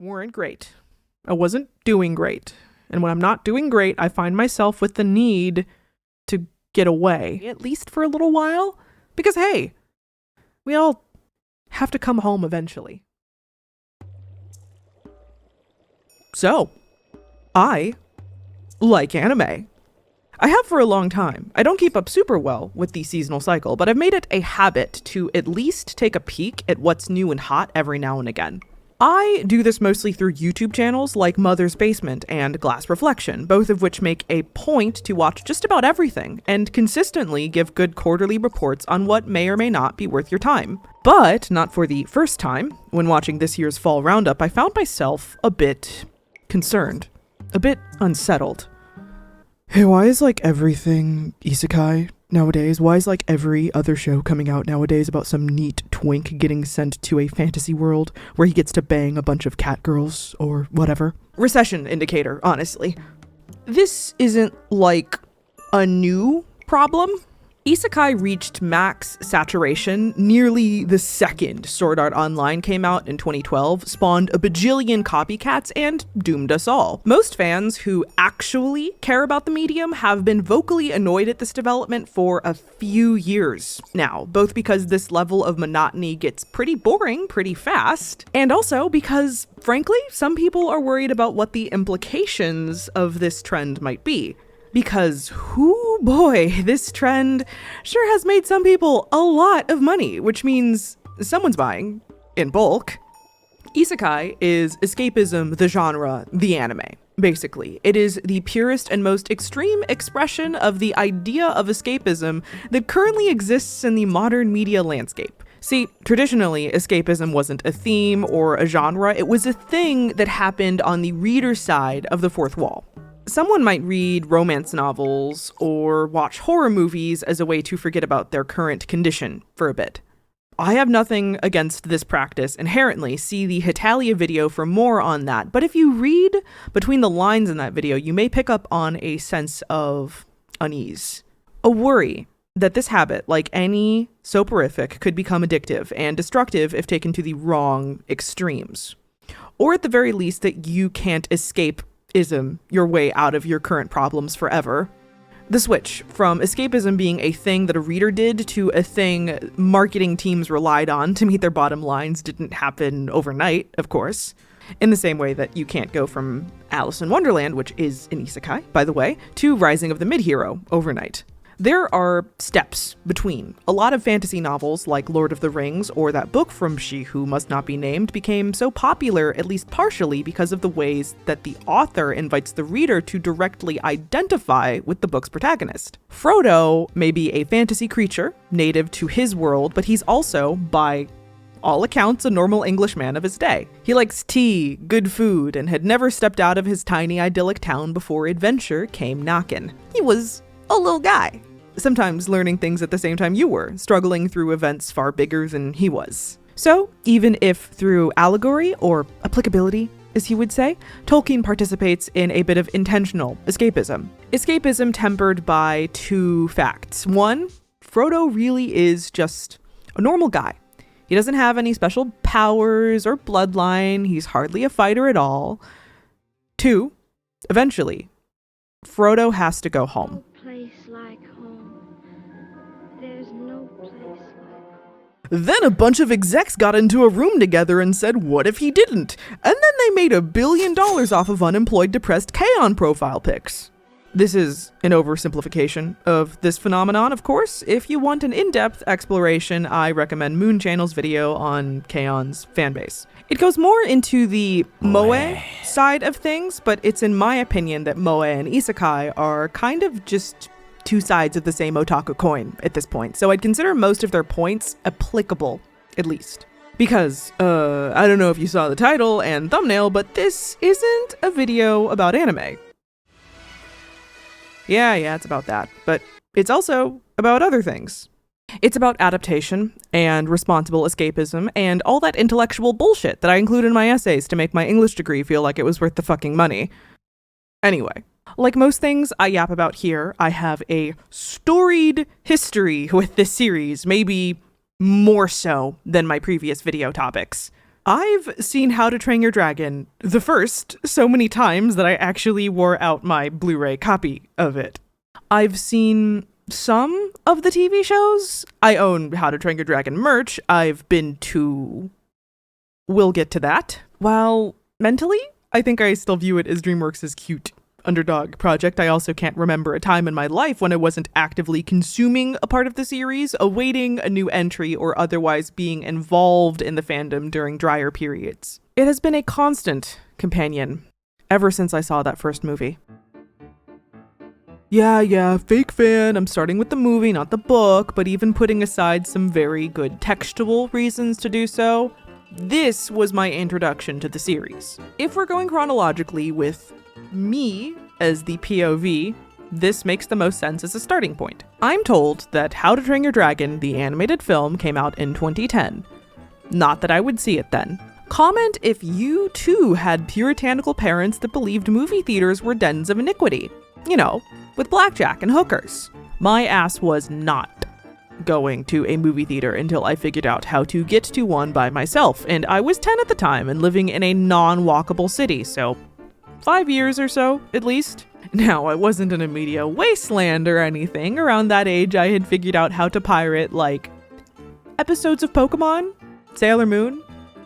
weren't great. I wasn't doing great. And when I'm not doing great, I find myself with the need to get away, at least for a little while. Because, hey, we all have to come home eventually. So, I like anime. I have for a long time. I don't keep up super well with the seasonal cycle, but I've made it a habit to at least take a peek at what's new and hot every now and again. I do this mostly through YouTube channels like Mother's Basement and Glass Reflection, both of which make a point to watch just about everything and consistently give good quarterly reports on what may or may not be worth your time. But not for the first time. When watching this year's fall roundup, I found myself a bit concerned, a bit unsettled. Hey, why is everything isekai nowadays? Why is every other show coming out nowadays about some neat twink getting sent to a fantasy world where he gets to bang a bunch of cat girls or whatever? Recession indicator, honestly. This isn't a new problem. Isekai reached max saturation nearly the second Sword Art Online came out in 2012, spawned a bajillion copycats, and doomed us all. Most fans who actually care about the medium have been vocally annoyed at this development for a few years now, both because this level of monotony gets pretty boring pretty fast, and also because, frankly, some people are worried about what the implications of this trend might be. Because, boy, this trend sure has made some people a lot of money, which means someone's buying in bulk. Isekai is escapism, the genre, the anime. Basically, it is the purest and most extreme expression of the idea of escapism that currently exists in the modern media landscape. See, traditionally, escapism wasn't a theme or a genre, it was a thing that happened on the reader side of the fourth wall. Someone might read romance novels or watch horror movies as a way to forget about their current condition for a bit. I have nothing against this practice inherently. See the Hitalia video for more on that. But if you read between the lines in that video, you may pick up on a sense of unease. A worry that this habit, like any soporific, could become addictive and destructive if taken to the wrong extremes. Or at the very least, that you can't escape your way out of your current problems forever. The switch from escapism being a thing that a reader did to a thing marketing teams relied on to meet their bottom lines didn't happen overnight, of course. In the same way that you can't go from Alice in Wonderland, which is an isekai, by the way, to Rising of the Mid-Hero overnight. There are steps between. A lot of fantasy novels like Lord of the Rings or that book from She Who Must Not Be Named became so popular, at least partially, because of the ways that the author invites the reader to directly identify with the book's protagonist. Frodo may be a fantasy creature, native to his world, but he's also, by all accounts, a normal Englishman of his day. He likes tea, good food, and had never stepped out of his tiny idyllic town before adventure came knockin'. He was a little guy. Sometimes learning things at the same time you were, struggling through events far bigger than he was. So, even if through allegory, or applicability, as he would say, Tolkien participates in a bit of intentional escapism. Escapism tempered by two facts. One, Frodo really is just a normal guy. He doesn't have any special powers or bloodline, he's hardly a fighter at all. Two, eventually, Frodo has to go home. Then a bunch of execs got into a room together and said, what if he didn't? And then they made $1 billion off of unemployed depressed K-On! Profile pics. This is an oversimplification of this phenomenon, of course. If you want an in-depth exploration, I recommend Moon Channel's video on K-On!'s fanbase. It goes more into the moe side of things, but it's in my opinion that moe and isekai are kind of just two sides of the same otaku coin at this point, so I'd consider most of their points applicable, at least. Because, I don't know if you saw the title and thumbnail, but this isn't a video about anime. Yeah, it's about that, but it's also about other things. It's about adaptation and responsible escapism and all that intellectual bullshit that I include in my essays to make my English degree feel like it was worth the fucking money. Anyway. Like most things I yap about here, I have a storied history with this series, maybe more so than my previous video topics. I've seen How to Train Your Dragon, the first, so many times that I actually wore out my Blu-ray copy of it. I've seen some of the TV shows. I own How to Train Your Dragon merch. I've been to... We'll get to that. While mentally, I think I still view it as DreamWorks' cute underdog project. I also can't remember a time in my life when I wasn't actively consuming a part of the series, awaiting a new entry, or otherwise being involved in the fandom during drier periods. It has been a constant companion ever since I saw that first movie. Yeah, fake fan. I'm starting with the movie, not the book, but even putting aside some very good textual reasons to do so, this was my introduction to the series. If we're going chronologically with me as the POV, this makes the most sense as a starting point. I'm told that How to Train Your Dragon, the animated film, came out in 2010. Not that I would see it then. Comment if you too had puritanical parents that believed movie theaters were dens of iniquity. You know, with blackjack and hookers. My ass was not going to a movie theater until I figured out how to get to one by myself, and I was 10 at the time and living in a non-walkable city, so 5 years or so, at least. Now, I wasn't in a media wasteland or anything. Around that age, I had figured out how to pirate, like, episodes of Pokemon, Sailor Moon.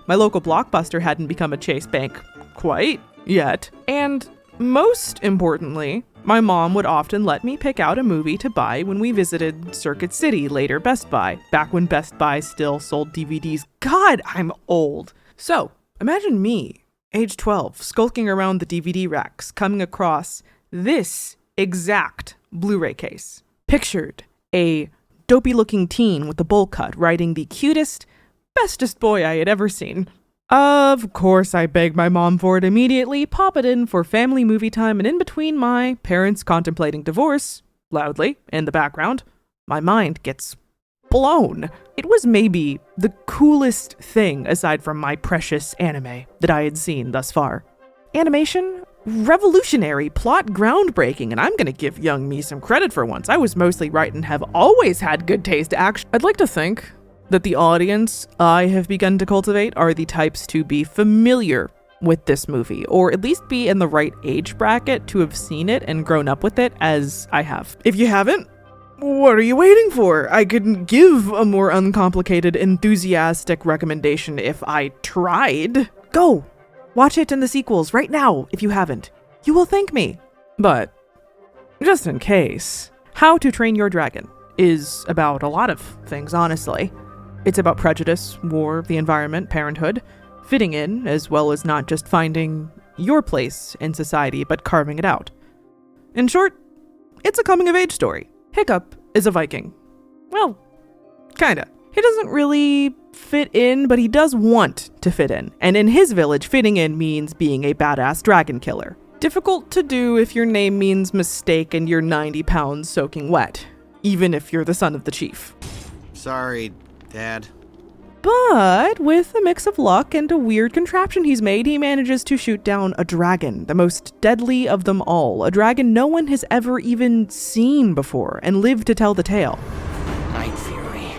My local Blockbuster hadn't become a Chase Bank quite yet. And most importantly, my mom would often let me pick out a movie to buy when we visited Circuit City, later Best Buy, back when Best Buy still sold DVDs. God, I'm old. So, imagine me, age 12, skulking around the DVD racks, coming across this exact Blu-ray case. Pictured a dopey-looking teen with a bowl cut riding the cutest, bestest boy I had ever seen. Of course, I begged my mom for it immediately, pop it in for family movie time, and in between my parents contemplating divorce, loudly, in the background, my mind gets blown. It was maybe the coolest thing, aside from my precious anime, that I had seen thus far. Animation? Revolutionary, plot groundbreaking, and I'm gonna give young me some credit for once. I was mostly right and have always had good taste. I'd like to think that the audience I have begun to cultivate are the types to be familiar with this movie, or at least be in the right age bracket to have seen it and grown up with it as I have. If you haven't, what are you waiting for? I couldn't give a more uncomplicated, enthusiastic recommendation if I tried. Go! Watch it and the sequels right now if you haven't. You will thank me. But, just in case, How to Train Your Dragon is about a lot of things, honestly. It's about prejudice, war, the environment, parenthood, fitting in, as well as not just finding your place in society, but carving it out. In short, it's a coming-of-age story. Hiccup is a Viking. Well, kinda. He doesn't really fit in, but he does want to fit in. And in his village, fitting in means being a badass dragon killer. Difficult to do if your name means mistake and you're 90 pounds soaking wet, even if you're the son of the chief. Sorry, Dad. But with a mix of luck and a weird contraption he's made, he manages to shoot down a dragon, the most deadly of them all, a dragon no one has ever even seen before, and live to tell the tale. Night Fury.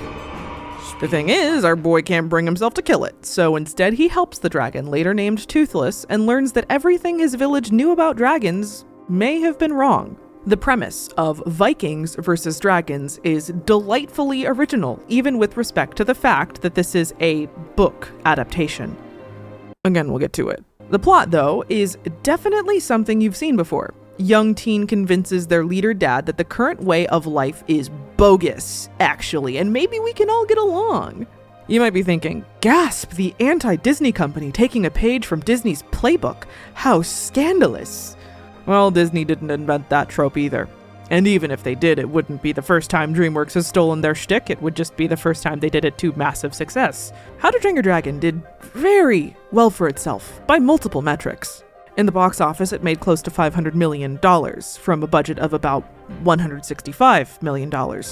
The thing is, our boy can't bring himself to kill it, so instead he helps the dragon, later named Toothless, and learns that everything his village knew about dragons may have been wrong. The premise of Vikings versus dragons is delightfully original, even with respect to the fact that this is a book adaptation. Again, we'll get to it. The plot, though, is definitely something you've seen before. Young teen convinces their leader dad that the current way of life is bogus, actually, and maybe we can all get along. You might be thinking, gasp, the anti-Disney company taking a page from Disney's playbook. How scandalous. Well, Disney didn't invent that trope either. And even if they did, it wouldn't be the first time DreamWorks has stolen their shtick, it would just be the first time they did it to massive success. How to Train Your Dragon did very well for itself, by multiple metrics. In the box office, it made close to $500 million, from a budget of about $165 million.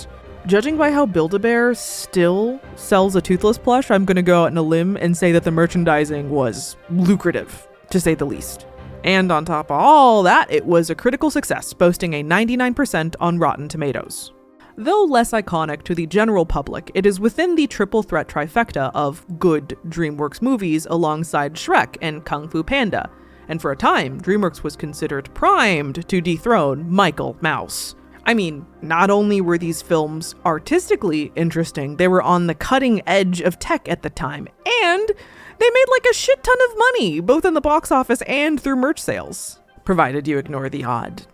Judging by how Build-A-Bear still sells a Toothless plush, I'm gonna go out on a limb and say that the merchandising was lucrative, to say the least. And on top of all that, it was a critical success, boasting a 99% on Rotten Tomatoes. Though less iconic to the general public, it is within the triple threat trifecta of good DreamWorks movies alongside Shrek and Kung Fu Panda, and for a time, DreamWorks was considered primed to dethrone Michael Mouse. I mean, not only were these films artistically interesting, they were on the cutting edge of tech at the time, and they made like a shit ton of money, both in the box office and through merch sales. Provided you ignore the odd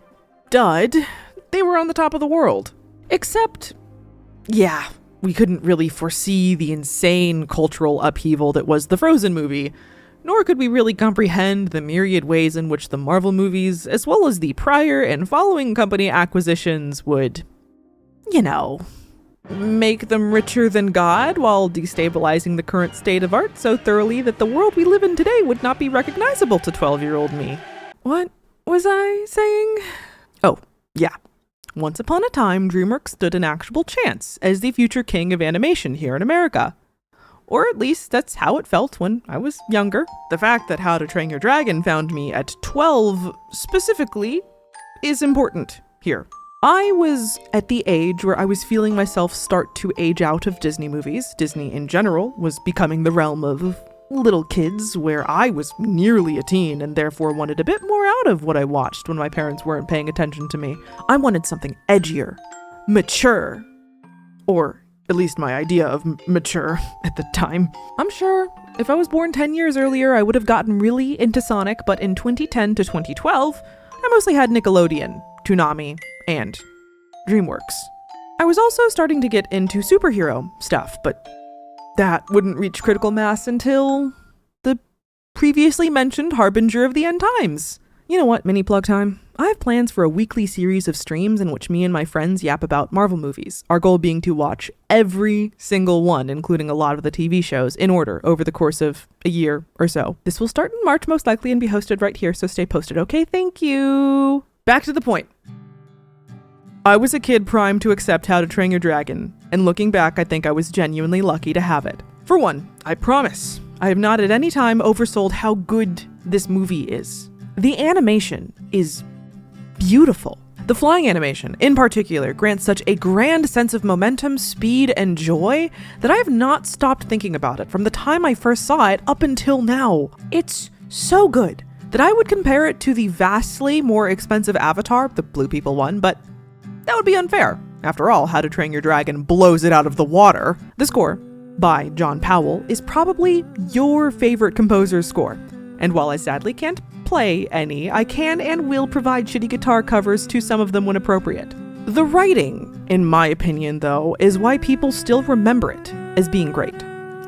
dud, they were on the top of the world. Except, yeah, we couldn't really foresee the insane cultural upheaval that was the Frozen movie, nor could we really comprehend the myriad ways in which the Marvel movies, as well as the prior and following company acquisitions, would, make them richer than God while destabilizing the current state of art so thoroughly that the world we live in today would not be recognizable to 12-year-old me. What was I saying? Oh, yeah. Once upon a time, DreamWorks stood an actual chance as the future king of animation here in America. Or at least that's how it felt when I was younger. The fact that How to Train Your Dragon found me at 12 specifically is important here. I was at the age where I was feeling myself start to age out of Disney movies. Disney in general was becoming the realm of little kids, where I was nearly a teen and therefore wanted a bit more out of what I watched when my parents weren't paying attention to me. I wanted something edgier, mature, or at least my idea of mature at the time. I'm sure if I was born 10 years earlier, I would have gotten really into Sonic, but in 2010 to 2012, I mostly had Nickelodeon, Toonami, and DreamWorks. I was also starting to get into superhero stuff, but that wouldn't reach critical mass until the previously mentioned harbinger of the end times. You know what, mini plug time? I have plans for a weekly series of streams in which me and my friends yap about Marvel movies, our goal being to watch every single one, including a lot of the TV shows, in order over the course of a year or so. This will start in March most likely and be hosted right here, so stay posted, okay? Thank you! Back to the point. I was a kid primed to accept How to Train Your Dragon, and looking back, I think I was genuinely lucky to have it. For one, I promise, I have not at any time oversold how good this movie is. The animation is beautiful. The flying animation, in particular, grants such a grand sense of momentum, speed, and joy that I have not stopped thinking about it from the time I first saw it up until now. It's so good that I would compare it to the vastly more expensive Avatar, the Blue People one, but that would be unfair. After all, How to Train Your Dragon blows it out of the water. The score, by John Powell, is probably your favorite composer's score. And while I sadly can't play any, I can and will provide shitty guitar covers to some of them when appropriate. The writing, in my opinion, though, is why people still remember it as being great.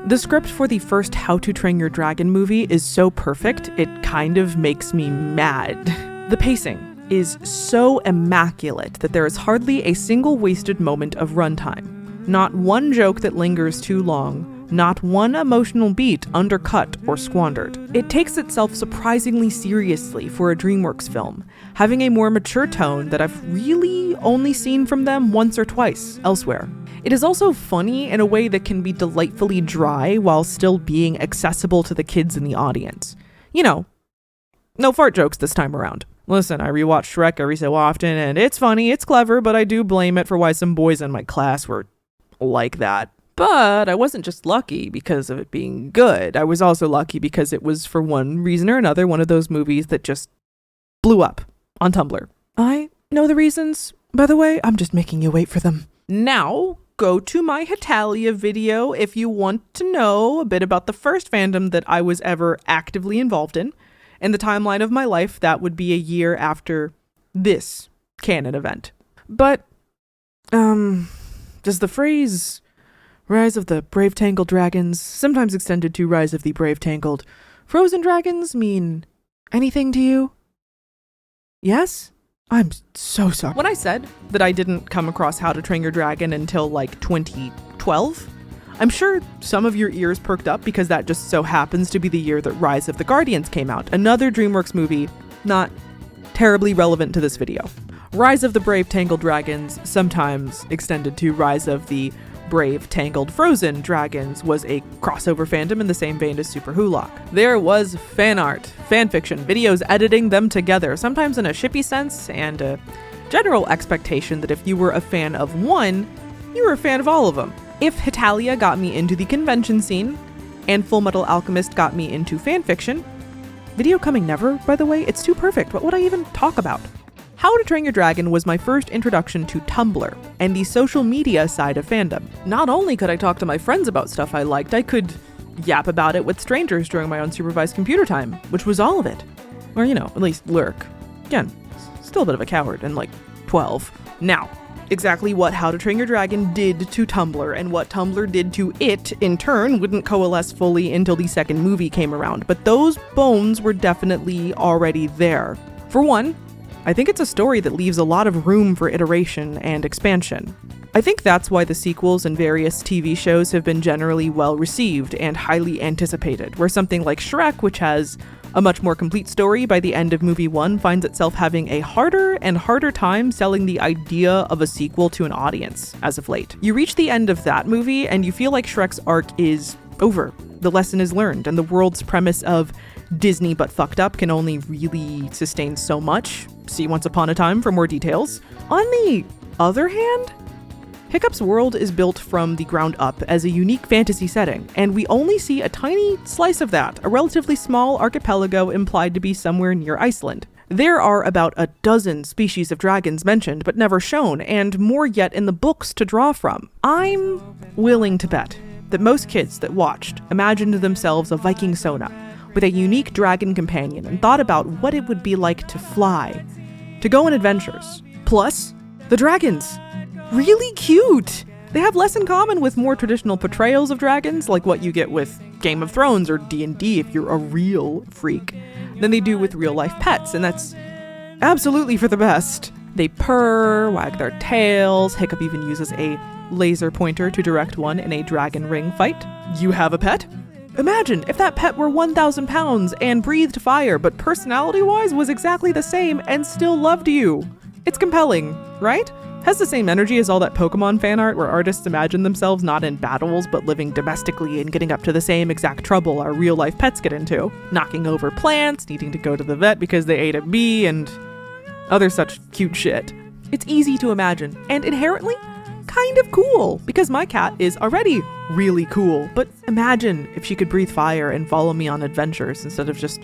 The script for the first How to Train Your Dragon movie is so perfect, it kind of makes me mad. The pacing is so immaculate that there is hardly a single wasted moment of runtime. Not one joke that lingers too long, not one emotional beat undercut or squandered. It takes itself surprisingly seriously for a DreamWorks film, having a more mature tone that I've really only seen from them once or twice elsewhere. It is also funny in a way that can be delightfully dry while still being accessible to the kids in the audience. No fart jokes this time around. Listen, I rewatch Shrek every so often, and it's funny, it's clever, but I do blame it for why some boys in my class were like that. But I wasn't just lucky because of it being good. I was also lucky because it was, for one reason or another, one of those movies that just blew up on Tumblr. I know the reasons, by the way. I'm just making you wait for them. Now, go to my Hitalia video if you want to know a bit about the first fandom that I was ever actively involved in. In the timeline of my life, that would be a year after this canon event. But, does the phrase Rise of the Brave Tangled Dragons, sometimes extended to Rise of the Brave Tangled Frozen Dragons, mean anything to you? Yes? I'm so sorry. When I said that I didn't come across How to Train Your Dragon until 2012, I'm sure some of your ears perked up because that just so happens to be the year that Rise of the Guardians came out, another DreamWorks movie not terribly relevant to this video. Rise of the Brave Tangled Dragons, sometimes extended to Rise of the Brave Tangled Frozen Dragons, was a crossover fandom in the same vein as Super Hulock. There was fan art, fan fiction, videos editing them together, sometimes in a shippy sense and a general expectation that if you were a fan of one, you were a fan of all of them. If Hetalia got me into the convention scene, and Full Metal Alchemist got me into fanfiction, Video Coming Never, by the way, it's too perfect. What would I even talk about? How to Train Your Dragon was my first introduction to Tumblr and the social media side of fandom. Not only could I talk to my friends about stuff I liked, I could yap about it with strangers during my unsupervised computer time, which was all of it. Or, at least lurk. Again, still a bit of a coward and 12. Now, exactly what How to Train Your Dragon did to Tumblr and what Tumblr did to it, in turn, wouldn't coalesce fully until the second movie came around, but those bones were definitely already there. For one, I think it's a story that leaves a lot of room for iteration and expansion. I think that's why the sequels and various TV shows have been generally well received and highly anticipated, where something like Shrek, which has a much more complete story by the end of movie 1, finds itself having a harder and harder time selling the idea of a sequel to an audience as of late. You reach the end of that movie and you feel like Shrek's arc is over. The lesson is learned, and the world's premise of Disney but fucked up can only really sustain so much. See Once Upon a Time for more details. On the other hand, Hiccup's world is built from the ground up as a unique fantasy setting, and we only see a tiny slice of that, a relatively small archipelago implied to be somewhere near Iceland. There are about a dozen species of dragons mentioned but never shown, and more yet in the books to draw from. I'm willing to bet that most kids that watched imagined themselves a Viking Sona with a unique dragon companion and thought about what it would be like to fly, to go on adventures. Plus, the dragons. Really cute! They have less in common with more traditional portrayals of dragons, like what you get with Game of Thrones or D&D if you're a real freak, than they do with real-life pets, and that's absolutely for the best. They purr, wag their tails, Hiccup even uses a laser pointer to direct one in a dragon ring fight. You have a pet? Imagine if that pet were 1,000 pounds and breathed fire, but personality-wise was exactly the same and still loved you. It's compelling, right? Has the same energy as all that Pokemon fan art where artists imagine themselves not in battles but living domestically and getting up to the same exact trouble our real-life pets get into. Knocking over plants, needing to go to the vet because they ate a bee, and other such cute shit. It's easy to imagine, and inherently kind of cool, because my cat is already really cool. But imagine if she could breathe fire and follow me on adventures instead of just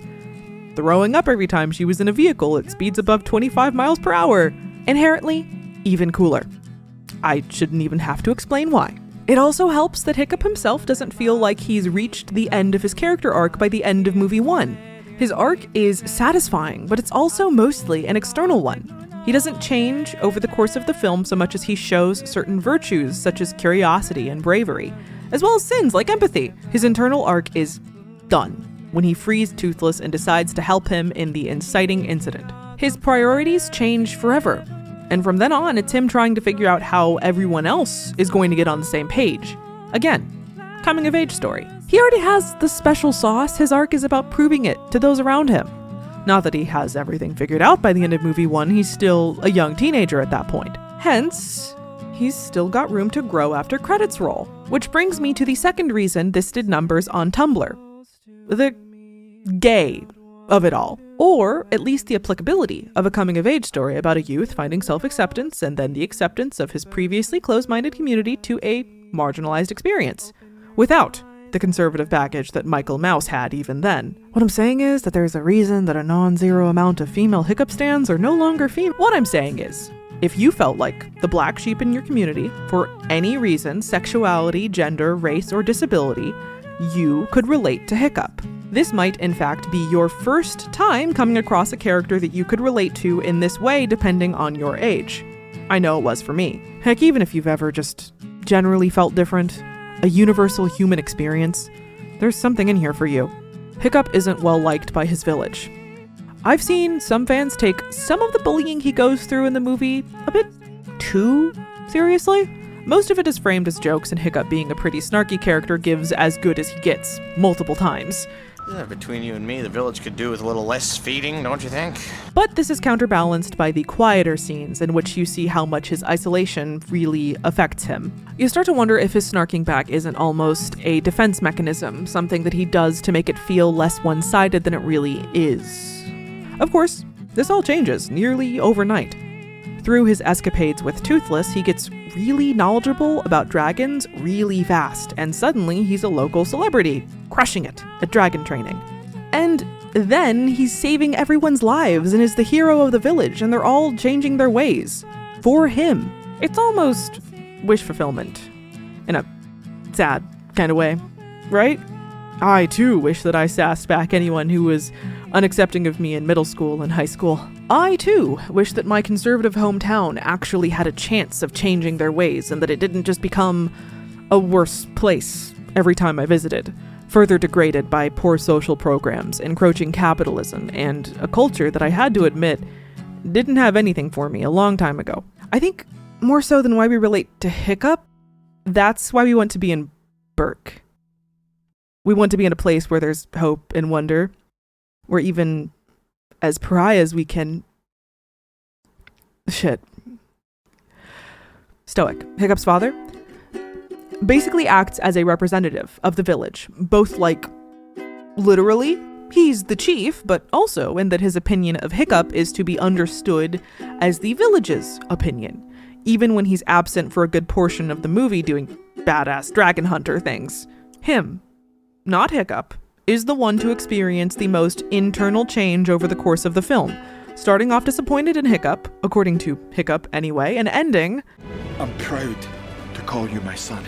throwing up every time she was in a vehicle at speeds above 25 miles per hour. Inherently even cooler. I shouldn't even have to explain why. It also helps that Hiccup himself doesn't feel like he's reached the end of his character arc by the end of movie 1. His arc is satisfying, but it's also mostly an external one. He doesn't change over the course of the film so much as he shows certain virtues such as curiosity and bravery, as well as sins like empathy. His internal arc is done when he frees Toothless and decides to help him in the inciting incident. His priorities change forever. And from then on, it's him trying to figure out how everyone else is going to get on the same page. Again, coming of age story. He already has the special sauce. His arc is about proving it to those around him. Not that he has everything figured out by the end of movie 1, he's still a young teenager at that point. Hence, he's still got room to grow after credits roll. Which brings me to the second reason this did numbers on Tumblr. The gay of it all. Or at least the applicability of a coming-of-age story about a youth finding self-acceptance and then the acceptance of his previously closed-minded community to a marginalized experience, without the conservative baggage that Michael Mouse had even then. What I'm saying is that there's a reason that a non-zero amount of female Hiccup stans are no longer female. What I'm saying is, if you felt like the black sheep in your community, for any reason, sexuality, gender, race, or disability, you could relate to Hiccup. This might, in fact, be your first time coming across a character that you could relate to in this way, depending on your age. I know it was for me. Heck, even if you've ever just generally felt different, a universal human experience, there's something in here for you. Hiccup isn't well liked by his village. I've seen some fans take some of the bullying he goes through in the movie a bit too seriously. Most of it is framed as jokes, and Hiccup, being a pretty snarky character, gives as good as he gets, multiple times. Yeah, between you and me, the village could do with a little less feeding, don't you think? But this is counterbalanced by the quieter scenes in which you see how much his isolation really affects him. You start to wonder if his snarking back isn't almost a defense mechanism, something that he does to make it feel less one-sided than it really is. Of course, this all changes nearly overnight. Through his escapades with Toothless, he gets really knowledgeable about dragons really fast, and suddenly he's a local celebrity, crushing it at dragon training. And then he's saving everyone's lives and is the hero of the village, and they're all changing their ways for him. It's almost wish fulfillment in a sad kind of way, right? I too wish that I sassed back anyone who was unaccepting of me in middle school and high school. I too wish that my conservative hometown actually had a chance of changing their ways and that it didn't just become a worse place every time I visited, further degraded by poor social programs, encroaching capitalism, and a culture that I had to admit didn't have anything for me a long time ago. I think more so than why we relate to Hiccup, that's why we want to be in Burke. We want to be in a place where there's hope and wonder, where even as pariahs we can... Stoic, Hiccup's father, basically acts as a representative of the village, both like literally, he's the chief, but also in that his opinion of Hiccup is to be understood as the village's opinion, even when he's absent for a good portion of the movie doing badass dragon hunter things. Him, not Hiccup, is the one to experience the most internal change over the course of the film, starting off disappointed in Hiccup, according to Hiccup anyway, and ending, I'm proud to call you my son.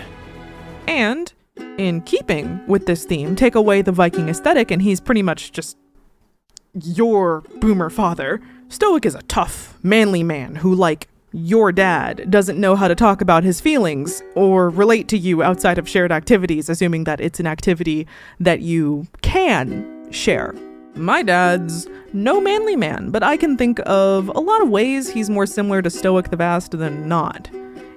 And, in keeping with this theme, take away the Viking aesthetic and he's pretty much just your boomer father. Stoic is a tough, manly man who, like your dad, doesn't know how to talk about his feelings or relate to you outside of shared activities, assuming that it's an activity that you can share. My dad's no manly man, but I can think of a lot of ways he's more similar to Stoic the Vast than not,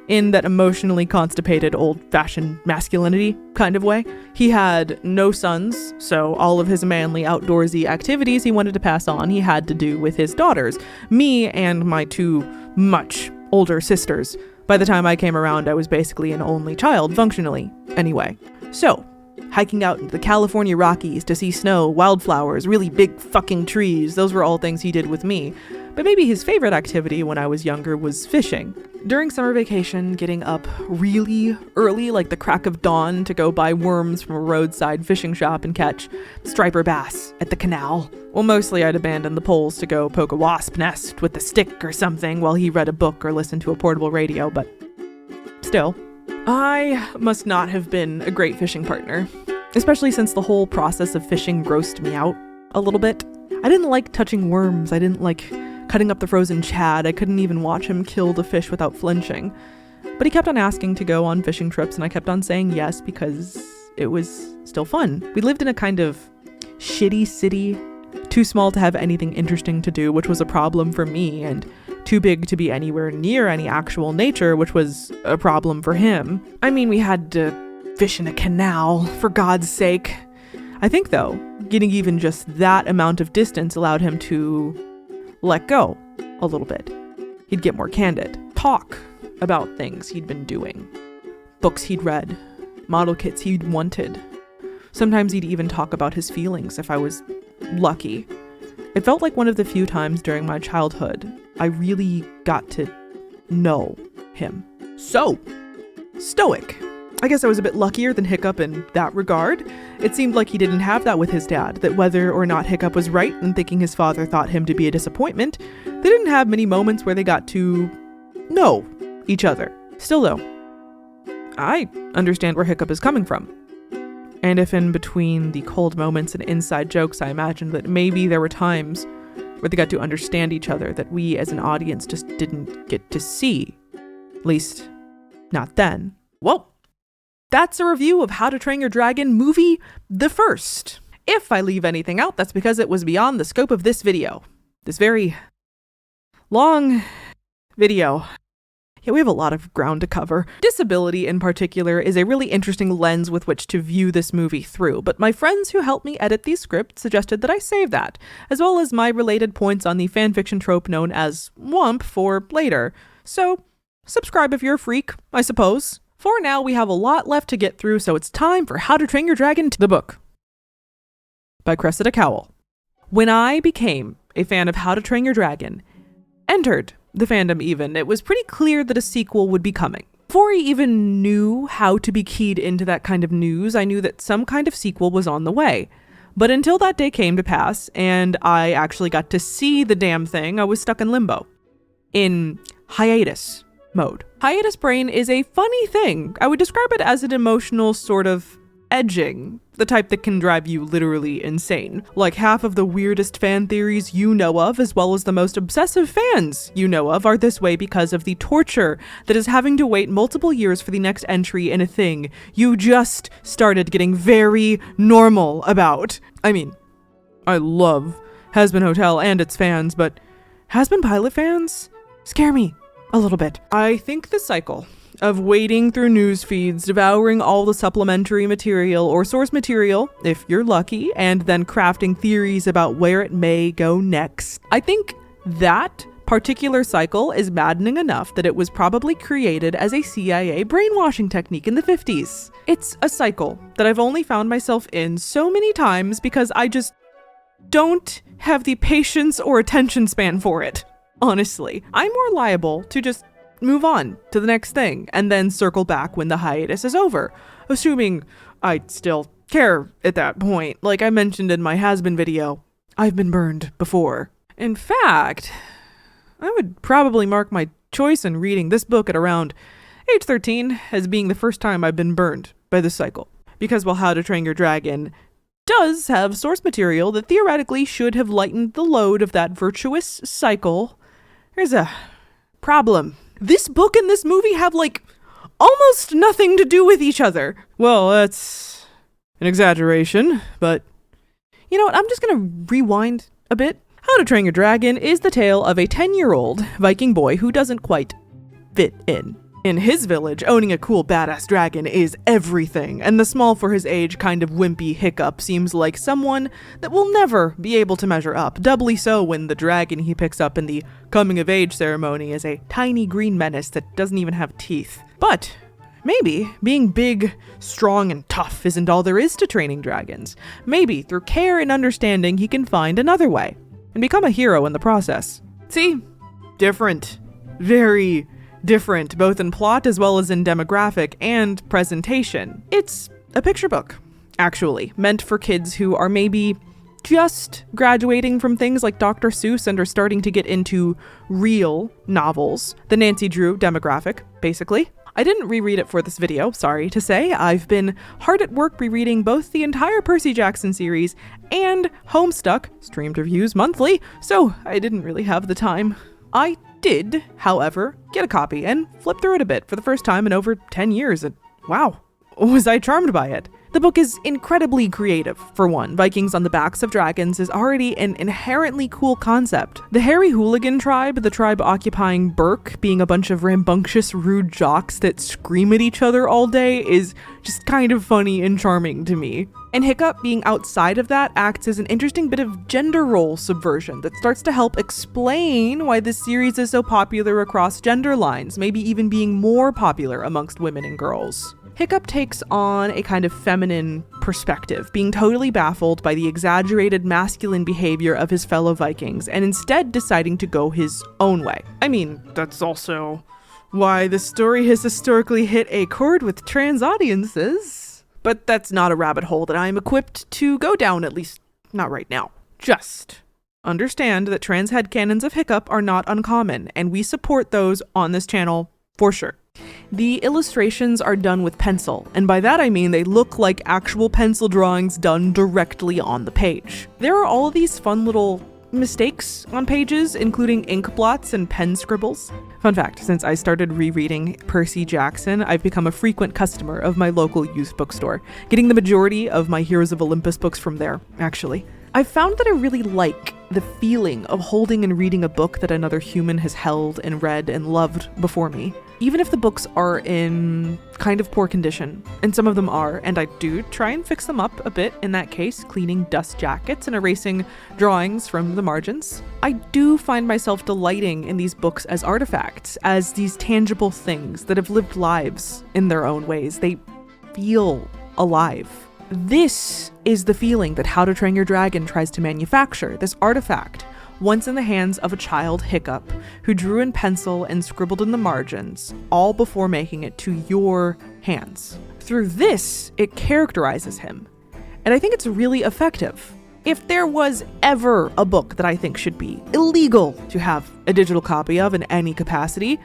in that emotionally constipated old-fashioned masculinity kind of way. He had no sons, so all of his manly outdoorsy activities he wanted to pass on he had to do with his daughters, me and my two much older sisters. By the time I came around, I was basically an only child, functionally, anyway. So, hiking out into the California Rockies to see snow, wildflowers, really big fucking trees, those were all things he did with me. But maybe his favorite activity when I was younger was fishing. During summer vacation, getting up really early, like the crack of dawn, to go buy worms from a roadside fishing shop and catch striper bass at the canal. Well, mostly I'd abandon the poles to go poke a wasp nest with a stick or something while he read a book or listened to a portable radio, but still. I must not have been a great fishing partner, especially since the whole process of fishing grossed me out a little bit. I didn't like touching worms. I didn't like cutting up the frozen shad. I couldn't even watch him kill the fish without flinching. But he kept on asking to go on fishing trips, and I kept on saying yes because it was still fun. We lived in a kind of shitty city, too small to have anything interesting to do, which was a problem for me, and too big to be anywhere near any actual nature, which was a problem for him. I mean, we had to fish in a canal, for God's sake. I think, though, getting even just that amount of distance allowed him to let go a little bit. He'd get more candid, talk about things he'd been doing, books he'd read, model kits he'd wanted. Sometimes he'd even talk about his feelings if I was lucky. It felt like one of the few times during my childhood I really got to know him. So, Stoic. I guess I was a bit luckier than Hiccup in that regard. It seemed like he didn't have that with his dad, that whether or not Hiccup was right in thinking his father thought him to be a disappointment, they didn't have many moments where they got to know each other. Still though, I understand where Hiccup is coming from. And if in between the cold moments and inside jokes I imagined that maybe there were times where they got to understand each other that we as an audience just didn't get to see. At least, not then. Well, that's a review of How to Train Your Dragon movie, the first. If I leave anything out, that's because it was beyond the scope of this video. This very long video. Yeah, we have a lot of ground to cover. Disability in particular is a really interesting lens with which to view this movie through, but my friends who helped me edit these scripts suggested that I save that, as well as my related points on the fanfiction trope known as Wump for later. So, subscribe if you're a freak, I suppose. For now, we have a lot left to get through, so it's time for How to Train Your Dragon, the book by Cressida Cowell. When I became a fan of How to Train Your Dragon, entered the fandom even, it was pretty clear that a sequel would be coming. Before I even knew how to be keyed into that kind of news, I knew that some kind of sequel was on the way. But until that day came to pass, and I actually got to see the damn thing, I was stuck in limbo. In hiatus mode. Hiatus brain is a funny thing. I would describe it as an emotional sort of edging, the type that can drive you literally insane. Like half of the weirdest fan theories you know of, as well as the most obsessive fans you know of, are this way because of the torture that is having to wait multiple years for the next entry in a thing you just started getting very normal about. I mean, I love Hazbin Hotel and its fans, but Hazbin Pilot fans scare me a little bit. I think the cycle of wading through news feeds, devouring all the supplementary material or source material, if you're lucky, and then crafting theories about where it may go next. I think that particular cycle is maddening enough that it was probably created as a CIA brainwashing technique in the 50s. It's a cycle that I've only found myself in so many times because I just don't have the patience or attention span for it. Honestly, I'm more liable to just move on to the next thing and then circle back when the hiatus is over, assuming I still care at that point. Like I mentioned in my Hazbin video, I've been burned before. In fact, I would probably mark my choice in reading this book at around age 13 as being the first time I've been burned by this cycle. Because while How to Train Your Dragon does have source material that theoretically should have lightened the load of that virtuous cycle, there's a problem. This book and this movie have, like, almost nothing to do with each other. Well, that's an exaggeration, but you know what? I'm just gonna rewind a bit. How to Train Your Dragon is the tale of a 10-year-old Viking boy who doesn't quite fit in. In his village, owning a cool badass dragon is everything, and the small for his age kind of wimpy Hiccup seems like someone that will never be able to measure up, doubly so when the dragon he picks up in the coming-of-age ceremony is a tiny green menace that doesn't even have teeth. But maybe being big, strong, and tough isn't all there is to training dragons. Maybe through care and understanding he can find another way, and become a hero in the process. See? Different. Very different, both in plot as well as in demographic and presentation. It's a picture book, actually, meant for kids who are maybe just graduating from things like Dr. Seuss and are starting to get into real novels. The Nancy Drew demographic, basically. I didn't reread it for this video, sorry to say. I've been hard at work rereading both the entire Percy Jackson series and Homestuck, streamed reviews monthly, so I didn't really have the time. I did, however, get a copy and flip through it a bit for the first time in over 10 years, and wow, was I charmed by it. The book is incredibly creative, for one. Vikings on the backs of dragons is already an inherently cool concept. The hairy hooligan tribe, the tribe occupying Berk, being a bunch of rambunctious, rude jocks that scream at each other all day, is just kind of funny and charming to me. And Hiccup being outside of that acts as an interesting bit of gender role subversion that starts to help explain why this series is so popular across gender lines, maybe even being more popular amongst women and girls. Hiccup takes on a kind of feminine perspective, being totally baffled by the exaggerated masculine behavior of his fellow Vikings, and instead deciding to go his own way. I mean, that's also why the story has historically hit a chord with trans audiences. But that's not a rabbit hole that I'm equipped to go down, at least not right now. Just understand that trans headcanons of Hiccup are not uncommon, and we support those on this channel for sure. The illustrations are done with pencil, and by that I mean they look like actual pencil drawings done directly on the page. There are all of these fun little mistakes on pages, including ink blots and pen scribbles. Fun fact, since I started rereading Percy Jackson, I've become a frequent customer of my local youth bookstore, getting the majority of my Heroes of Olympus books from there, actually. I've found that I really like the feeling of holding and reading a book that another human has held and read and loved before me. Even if the books are in kind of poor condition, and some of them are, and I do try and fix them up a bit in that case, cleaning dust jackets and erasing drawings from the margins. I do find myself delighting in these books as artifacts, as these tangible things that have lived lives in their own ways. They feel alive. This is the feeling that How to Train Your Dragon tries to manufacture, this artifact, once in the hands of a child Hiccup who drew in pencil and scribbled in the margins, all before making it to your hands. Through this, it characterizes him, and I think it's really effective. If there was ever a book that I think should be illegal to have a digital copy of in any capacity,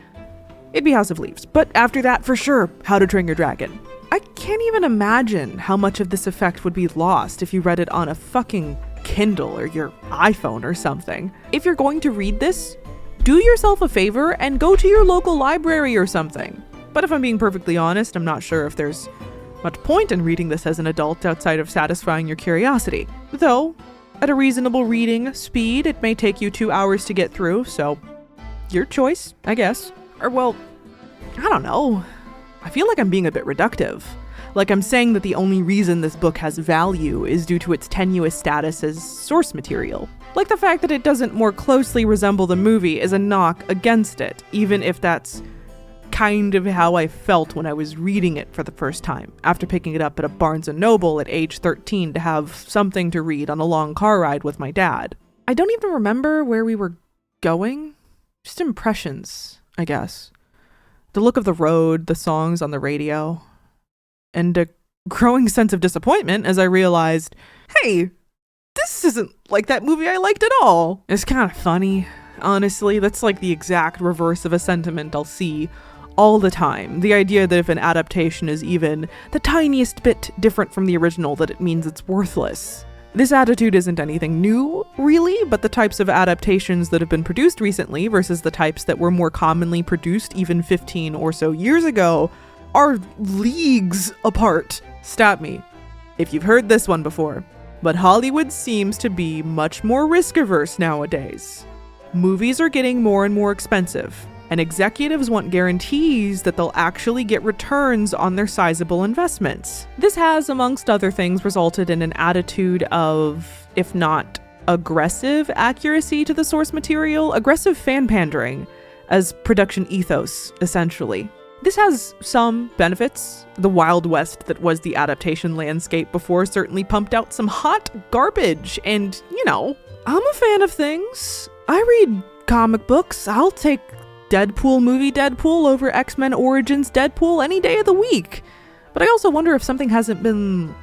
it'd be House of Leaves. But after that, for sure, How to Train Your Dragon. I can't even imagine how much of this effect would be lost if you read it on a fucking Kindle or your iPhone or something. If you're going to read this, do yourself a favor and go to your local library or something. But if I'm being perfectly honest, I'm not sure if there's much point in reading this as an adult outside of satisfying your curiosity. Though, at a reasonable reading speed, it may take you 2 hours to get through, so your choice, I guess. Or well, I don't know. I feel like I'm being a bit reductive. Like I'm saying that the only reason this book has value is due to its tenuous status as source material. Like the fact that it doesn't more closely resemble the movie is a knock against it, even if that's kind of how I felt when I was reading it for the first time, after picking it up at a Barnes & Noble at age 13 to have something to read on a long car ride with my dad. I don't even remember where we were going. Just impressions, I guess. The look of the road, the songs on the radio, and a growing sense of disappointment as I realized, hey, this isn't like that movie I liked at all. It's kind of funny, honestly. That's like the exact reverse of a sentiment I'll see all the time. The idea that if an adaptation is even the tiniest bit different from the original, that it means it's worthless. This attitude isn't anything new, really, but the types of adaptations that have been produced recently versus the types that were more commonly produced even 15 or so years ago are leagues apart. Stab me if you've heard this one before. But Hollywood seems to be much more risk-averse nowadays. Movies are getting more and more expensive, and executives want guarantees that they'll actually get returns on their sizable investments. This has, amongst other things, resulted in an attitude of, if not aggressive accuracy to the source material, aggressive fan pandering as production ethos, essentially. This has some benefits. The Wild West that was the adaptation landscape before certainly pumped out some hot garbage, and, you know, I'm a fan of things. I read comic books. I'll take Deadpool movie Deadpool over X-Men Origins Deadpool any day of the week. But I also wonder if something hasn't been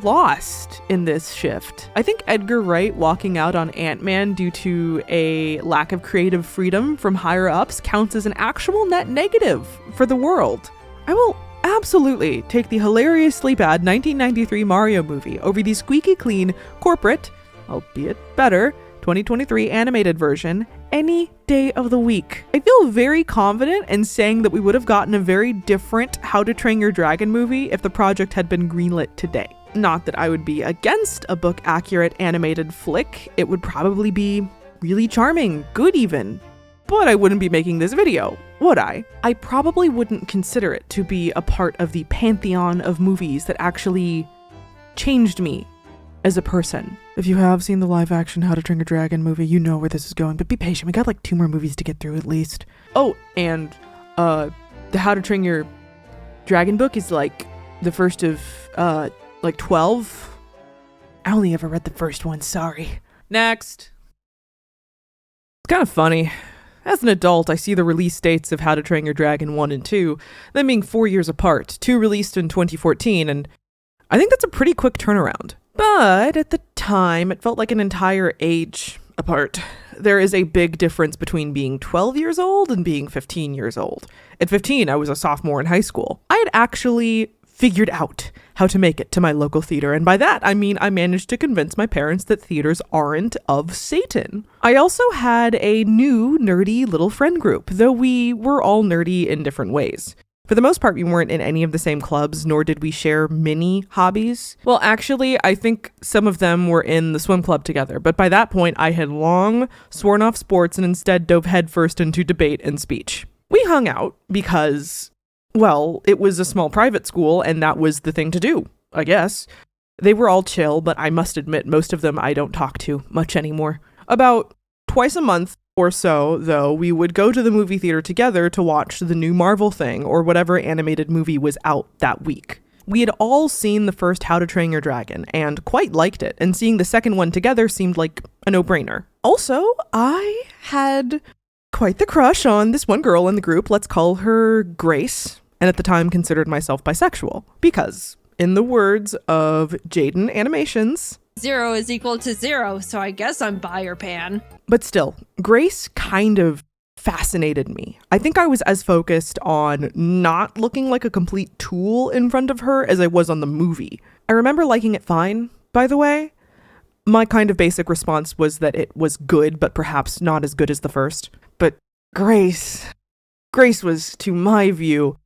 lost in this shift. I think Edgar Wright walking out on Ant-Man due to a lack of creative freedom from higher ups counts as an actual net negative for the world. I will absolutely take the hilariously bad 1993 Mario movie over the squeaky clean corporate, albeit better, 2023 animated version any day of the week. I feel very confident in saying that we would have gotten a very different How to Train Your Dragon movie if the project had been greenlit today. Not that I would be against a book-accurate animated flick. It would probably be really charming, good even. But I wouldn't be making this video, would I? I probably wouldn't consider it to be a part of the pantheon of movies that actually changed me as a person. If you have seen the live-action How to Train Your Dragon movie, you know where this is going, but be patient. We got like 2 more movies to get through at least. Oh, and the How to Train Your Dragon book is like the first of like 12. I only ever read the first one, sorry. Next. It's kind of funny. As an adult, I see the release dates of How to Train Your Dragon 1 and 2, them being 4 years apart, 2 released in 2014, and I think that's a pretty quick turnaround. But at the time, it felt like an entire age apart. There is a big difference between being 12 years old and being 15 years old. At 15, I was a sophomore in high school. I had actually figured out how to make it to my local theater, and by that I mean I managed to convince my parents that theaters aren't of Satan. I also had a new nerdy little friend group, though we were all nerdy in different ways. For the most part, we weren't in any of the same clubs, nor did we share many hobbies. Well, actually, I think some of them were in the swim club together, but by that point, I had long sworn off sports and instead dove headfirst into debate and speech. We hung out because, well, it was a small private school, and that was the thing to do, I guess. They were all chill, but I must admit, most of them I don't talk to much anymore. About twice a month or so, though, we would go to the movie theater together to watch the new Marvel thing or whatever animated movie was out that week. We had all seen the first How to Train Your Dragon and quite liked it, and seeing the second one together seemed like a no-brainer. Also, I had quite the crush on this one girl in the group, let's call her Grace, and at the time considered myself bisexual, because, in the words of Jaden Animations, 0 is equal to 0, so I guess I'm bi or pan. but still, Grace kind of fascinated me. I think I was as focused on not looking like a complete tool in front of her as I was on the movie. I remember liking it fine, by the way. My kind of basic response was that it was good, but perhaps not as good as the first. But Grace was, to my view,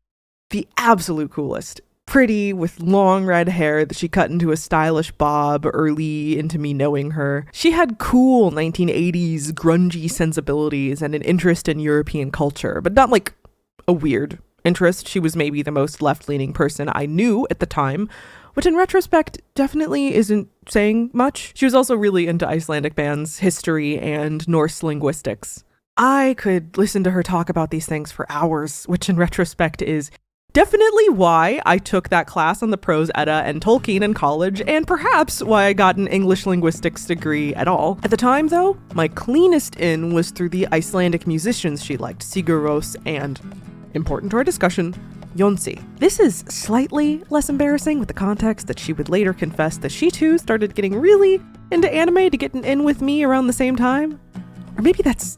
the absolute coolest. Pretty, with long red hair that she cut into a stylish bob early into me knowing her. She had cool 1980s grungy sensibilities and an interest in European culture, but not like a weird interest. She was maybe the most left-leaning person I knew at the time, which in retrospect definitely isn't saying much. She was also really into Icelandic bands, history, and Norse linguistics. I could listen to her talk about these things for hours, which in retrospect is definitely why I took that class on the Prose Edda and Tolkien in college, and perhaps why I got an English linguistics degree at all. At the time, though, my cleanest in was through the Icelandic musicians she liked, Sigur Rós and, important to our discussion, Jónsi. This is slightly less embarrassing with the context that she would later confess that she too started getting really into anime to get an in with me around the same time. Or maybe that's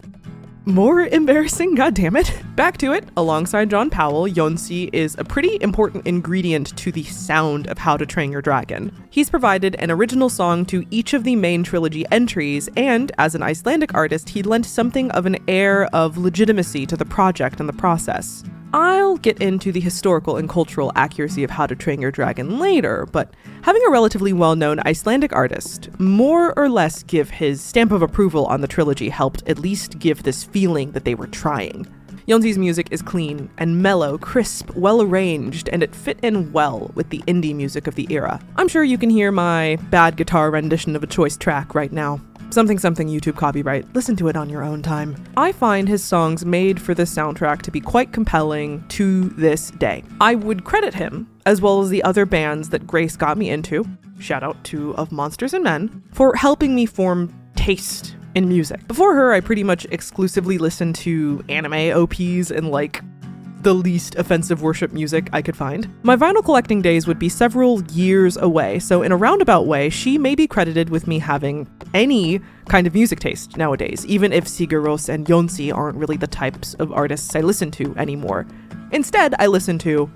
more embarrassing, god damn it. Back to it, alongside John Powell, Jónsi is a pretty important ingredient to the sound of How to Train Your Dragon. He's provided an original song to each of the main trilogy entries, and as an Icelandic artist, he lent something of an air of legitimacy to the project and the process. I'll get into the historical and cultural accuracy of How to Train Your Dragon later, but having a relatively well-known Icelandic artist more or less give his stamp of approval on the trilogy helped at least give this feeling that they were trying. Jónsi's music is clean and mellow, crisp, well-arranged, and it fit in well with the indie music of the era. I'm sure you can hear my bad guitar rendition of a choice track right now. Something YouTube copyright. Listen to it on your own time. I find his songs made for this soundtrack to be quite compelling to this day. I would credit him, as well as the other bands that Grace got me into, shout out to Of Monsters and Men, for helping me form taste in music. Before her, I pretty much exclusively listened to anime OPs and like the least offensive worship music I could find. My vinyl collecting days would be several years away, so in a roundabout way, she may be credited with me having any kind of music taste nowadays, even if Sigur Rós and Jónsi aren't really the types of artists I listen to anymore. Instead, I listen to,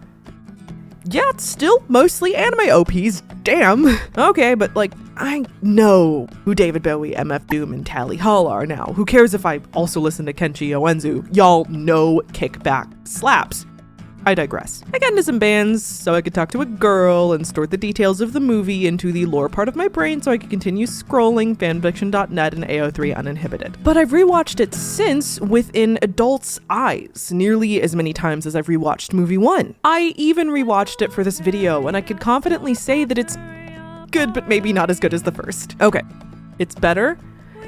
yeah, it's still mostly anime OPs, damn. Okay, but like, I know who David Bowie, MF Doom, and Tally Hall are now. Who cares if I also listen to Kenshi Oenzu? Y'all know Kickback slaps. I digress. I got into some bands so I could talk to a girl and store the details of the movie into the lore part of my brain so I could continue scrolling fanfiction.net and AO3 uninhibited. But I've rewatched it since with an adult's eyes, nearly as many times as I've rewatched movie 1. I even rewatched it for this video, and I could confidently say that it's good, but maybe not as good as the first. Okay, it's better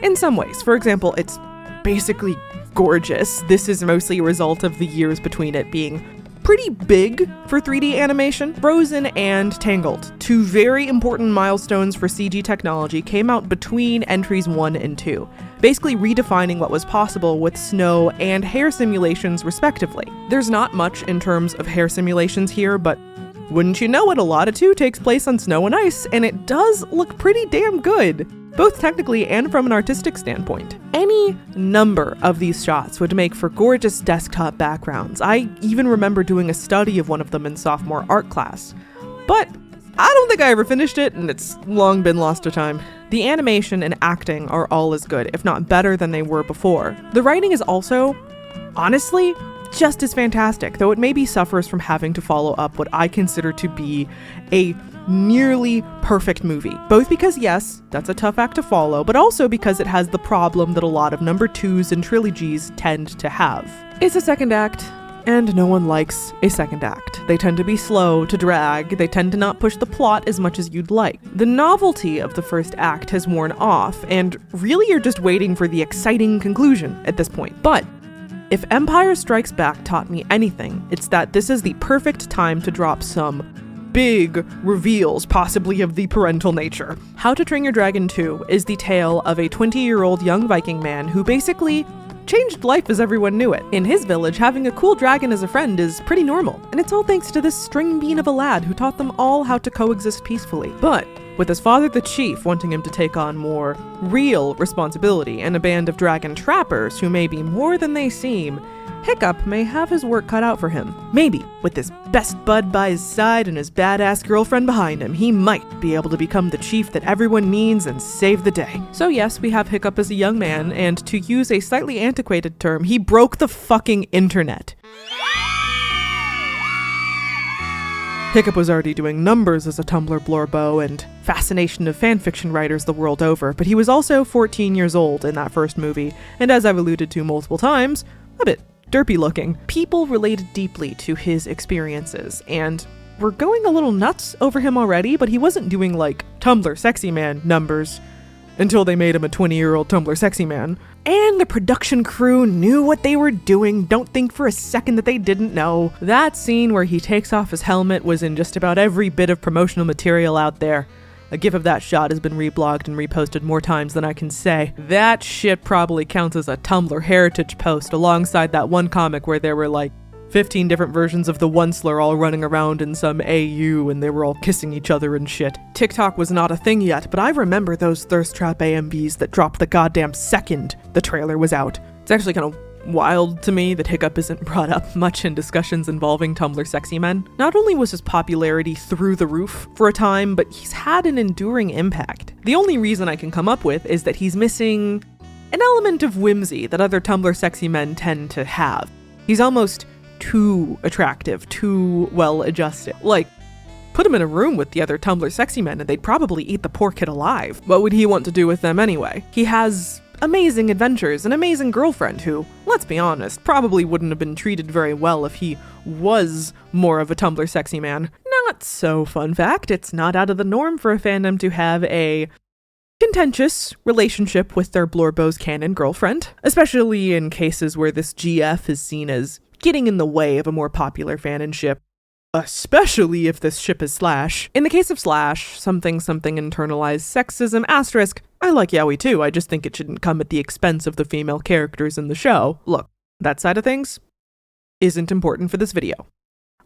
in some ways. For example, it's basically gorgeous. This is mostly a result of the years between it being pretty big for 3D animation. Frozen and Tangled, two very important milestones for CG technology, came out between entries 1 and 2, basically redefining what was possible with snow and hair simulations respectively. There's not much in terms of hair simulations here, but wouldn't you know it, a lot of 2 takes place on snow and ice, and it does look pretty damn good, both technically and from an artistic standpoint. Any number of these shots would make for gorgeous desktop backgrounds. I even remember doing a study of one of them in sophomore art class. But I don't think I ever finished it, and it's long been lost to time. The animation and acting are all as good, if not better than they were before. The writing is also, honestly, just as fantastic, though it maybe suffers from having to follow up what I consider to be a nearly perfect movie. Both because, yes, that's a tough act to follow, but also because it has the problem that a lot of number 2s and trilogies tend to have. It's a second act, and no one likes a second act. They tend to be slow to drag, they tend to not push the plot as much as you'd like. The novelty of the first act has worn off, and really you're just waiting for the exciting conclusion at this point. But if Empire Strikes Back taught me anything, it's that this is the perfect time to drop some big reveals, possibly of the parental nature. How to Train Your Dragon 2 is the tale of a 20-year-old young Viking man who basically changed life as everyone knew it. In his village, having a cool dragon as a friend is pretty normal, and it's all thanks to this string bean of a lad who taught them all how to coexist peacefully. But with his father, the chief, wanting him to take on more real responsibility and a band of dragon trappers who may be more than they seem, Hiccup may have his work cut out for him. Maybe, with his best bud by his side and his badass girlfriend behind him, he might be able to become the chief that everyone needs and save the day. So yes, we have Hiccup as a young man, and to use a slightly antiquated term, he broke the fucking internet. Hiccup was already doing numbers as a Tumblr blorbo and fascination of fanfiction writers the world over, but he was also 14 years old in that first movie, and as I've alluded to multiple times, a bit derpy looking. People related deeply to his experiences, and were going a little nuts over him already, but he wasn't doing like Tumblr sexy man numbers until they made him a 20-year-old Tumblr sexy man. And the production crew knew what they were doing. Don't think for a second that they didn't know. That scene where he takes off his helmet was in just about every bit of promotional material out there. A gif of that shot has been reblogged and reposted more times than I can say. That shit probably counts as a Tumblr heritage post alongside that one comic where there were like 15 different versions of the Onceler all running around in some AU and they were all kissing each other and shit. TikTok was not a thing yet, but I remember those thirst trap AMVs that dropped the goddamn second the trailer was out. It's actually kind of wild to me that Hiccup isn't brought up much in discussions involving Tumblr sexy men. Not only was his popularity through the roof for a time, but he's had an enduring impact. The only reason I can come up with is that he's missing an element of whimsy that other Tumblr sexy men tend to have. He's almost too attractive, too well adjusted. Like, put him in a room with the other Tumblr sexy men and they'd probably eat the poor kid alive. What would he want to do with them anyway? He has amazing adventures, an amazing girlfriend who, let's be honest, probably wouldn't have been treated very well if he was more of a Tumblr sexy man. Not so fun fact, it's not out of the norm for a fandom to have a contentious relationship with their blorbo's canon girlfriend, especially in cases where this GF is seen as getting in the way of a more popular fanship. Especially if this ship is Slash. In the case of Slash, something internalized sexism *, I like yaoi too, I just think it shouldn't come at the expense of the female characters in the show. Look, that side of things isn't important for this video.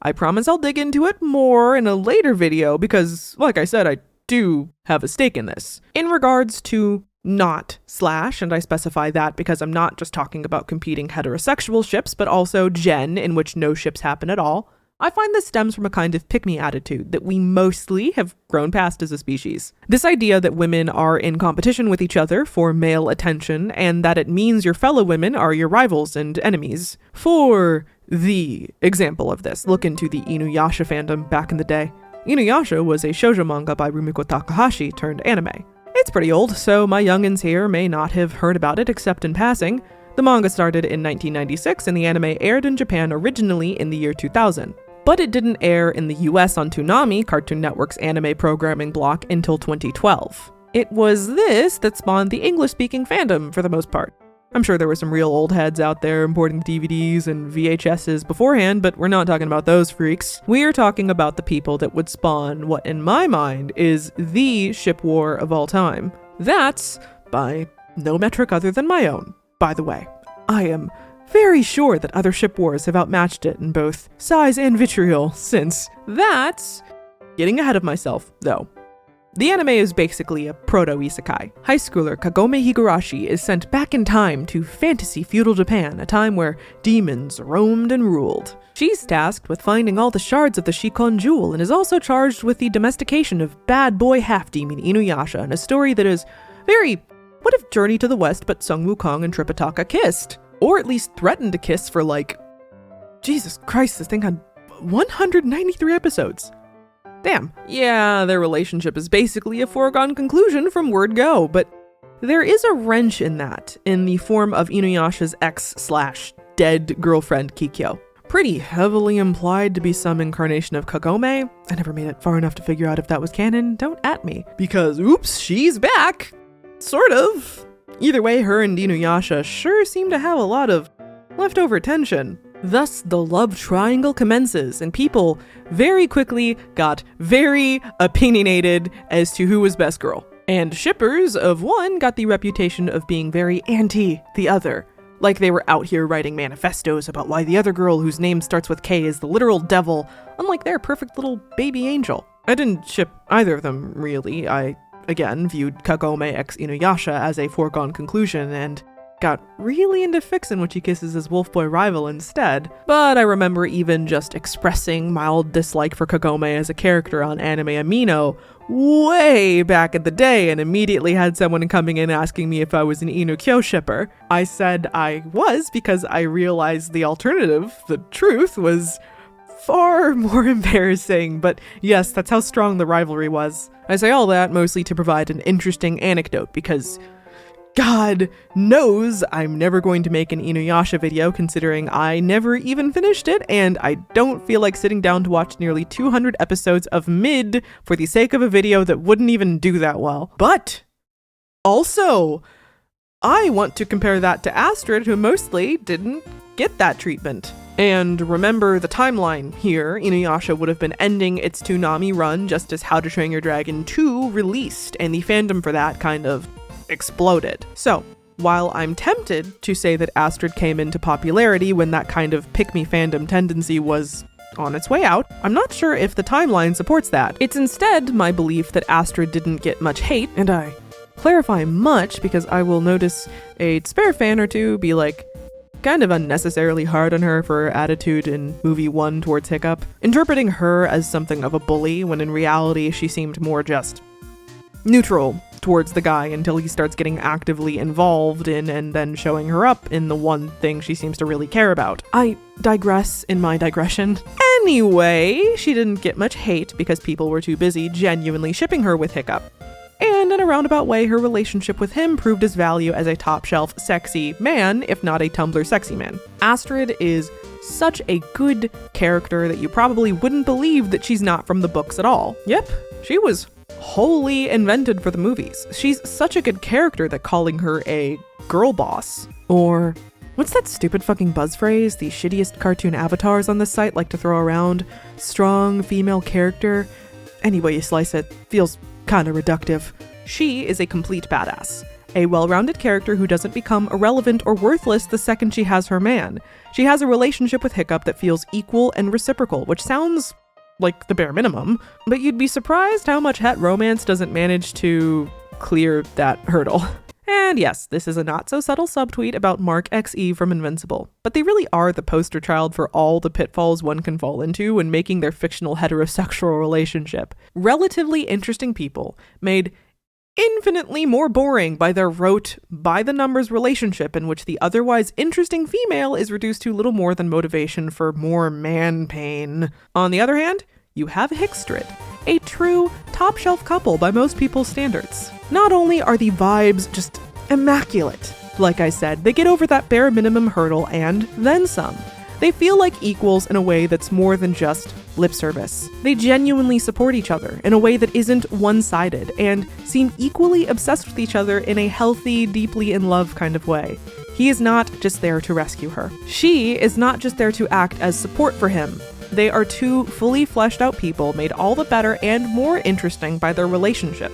I promise I'll dig into it more in a later video because, like I said, I do have a stake in this. In regards to not Slash, and I specify that because I'm not just talking about competing heterosexual ships, but also Gen, in which no ships happen at all, I find this stems from a kind of pick-me attitude that we mostly have grown past as a species. This idea that women are in competition with each other for male attention, and that it means your fellow women are your rivals and enemies. For the example of this, look into the Inuyasha fandom back in the day. Inuyasha was a shoujo manga by Rumiko Takahashi turned anime. It's pretty old, so my youngins here may not have heard about it except in passing. The manga started in 1996 and the anime aired in Japan originally in the year 2000. But it didn't air in the US on Toonami, Cartoon Network's anime programming block, until 2012. It was this that spawned the English-speaking fandom for the most part. I'm sure there were some real old heads out there importing DVDs and VHSs beforehand, but we're not talking about those freaks. We're talking about the people that would spawn what, in my mind, is the ship war of all time. That's by no metric other than my own, by the way. I am very sure that other ship wars have outmatched it in both size and vitriol since. That's getting ahead of myself, though. The anime is basically a proto-isekai. High schooler Kagome Higurashi is sent back in time to fantasy feudal Japan, a time where demons roamed and ruled. She's tasked with finding all the shards of the Shikon Jewel and is also charged with the domestication of bad boy half-demon Inuyasha in a story that is very, what if Journey to the West but Sung Wukong and Tripitaka kissed? Or at least threatened to kiss for like, Jesus Christ, this thing had 193 episodes. Damn. Yeah, their relationship is basically a foregone conclusion from word go, but there is a wrench in that, in the form of Inuyasha's ex/dead girlfriend Kikyo. Pretty heavily implied to be some incarnation of Kagome. I never made it far enough to figure out if that was canon, don't at me. Because, oops, she's back! Sort of. Either way, her and Inuyasha sure seem to have a lot of leftover tension. Thus, the love triangle commences, and people very quickly got very opinionated as to who was best girl. And shippers of one got the reputation of being very anti the other. Like they were out here writing manifestos about why the other girl whose name starts with K is the literal devil, unlike their perfect little baby angel. I didn't ship either of them, really. I, again, viewed Kagome x Inuyasha as a foregone conclusion, and got really into Fixin' when she kisses his wolf boy rival instead. But I remember even just expressing mild dislike for Kagome as a character on Anime Amino way back in the day, and immediately had someone coming in asking me if I was an Inukyo shipper. I said I was because I realized the alternative, the truth, was far more embarrassing, but yes, that's how strong the rivalry was. I say all that mostly to provide an interesting anecdote, because God knows I'm never going to make an Inuyasha video, considering I never even finished it, and I don't feel like sitting down to watch nearly 200 episodes of mid for the sake of a video that wouldn't even do that well. But also, I want to compare that to Astrid, who mostly didn't get that treatment. And remember the timeline here, Inuyasha would have been ending its Toonami run just as How to Train Your Dragon 2 released, and the fandom for that kind of exploded. So, while I'm tempted to say that Astrid came into popularity when that kind of pick-me fandom tendency was on its way out, I'm not sure if the timeline supports that. It's instead my belief that Astrid didn't get much hate, and I clarify much because I will notice a spare fan or two be like, kind of unnecessarily hard on her for her attitude in movie 1 towards Hiccup, interpreting her as something of a bully when in reality she seemed more just neutral towards the guy until he starts getting actively involved in and then showing her up in the one thing she seems to really care about. I digress in my digression. Anyway, she didn't get much hate because people were too busy genuinely shipping her with Hiccup. And in a roundabout way, her relationship with him proved his value as a top-shelf sexy man, if not a Tumblr sexy man. Astrid is such a good character that you probably wouldn't believe that she's not from the books at all. Yep, she was wholly invented for the movies. She's such a good character that calling her a girl boss, or what's that stupid fucking buzz phrase the shittiest cartoon avatars on this site like to throw around? Strong female character? Any way you slice it, feels kinda reductive. She is a complete badass. A well-rounded character who doesn't become irrelevant or worthless the second she has her man. She has a relationship with Hiccup that feels equal and reciprocal, which sounds like the bare minimum, but you'd be surprised how much het romance doesn't manage to clear that hurdle. And yes, this is a not-so-subtle subtweet about Mark XE from Invincible, but they really are the poster child for all the pitfalls one can fall into when making their fictional heterosexual relationship. Relatively interesting people made infinitely more boring by their rote, by-the-numbers relationship in which the otherwise interesting female is reduced to little more than motivation for more man pain. On the other hand, you have Hickstrid, a true top-shelf couple by most people's standards. Not only are the vibes just immaculate, like I said, they get over that bare minimum hurdle and then some. They feel like equals in a way that's more than just lip service. They genuinely support each other in a way that isn't one-sided and seem equally obsessed with each other in a healthy, deeply in love kind of way. He is not just there to rescue her. She is not just there to act as support for him. They are two fully fleshed out people made all the better and more interesting by their relationship.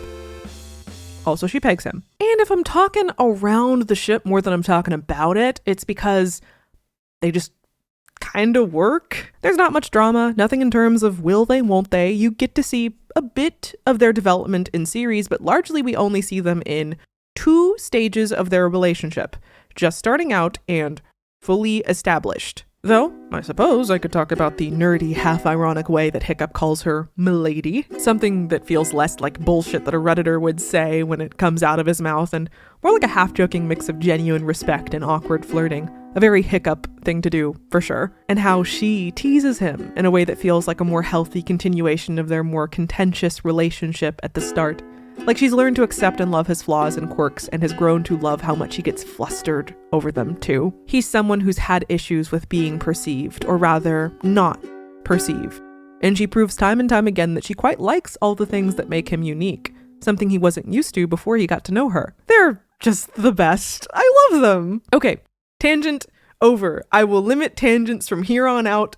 Also, she pegs him. And if I'm talking around the ship more than I'm talking about it, it's because they just kind of work. There's not much drama, nothing in terms of will they, won't they. You get to see a bit of their development in series, but largely we only see them in 2 stages of their relationship, just starting out and fully established. Though, I suppose I could talk about the nerdy, half-ironic way that Hiccup calls her Milady, something that feels less like bullshit that a Redditor would say when it comes out of his mouth, and more like a half-joking mix of genuine respect and awkward flirting. A very Hiccup thing to do, for sure. And how she teases him in a way that feels like a more healthy continuation of their more contentious relationship at the start. Like she's learned to accept and love his flaws and quirks and has grown to love how much he gets flustered over them too. He's someone who's had issues with being perceived, or rather, not perceived. And she proves time and time again that she quite likes all the things that make him unique, something he wasn't used to before he got to know her. They're just the best. I love them. Okay, tangent Over. I will limit tangents from here on out.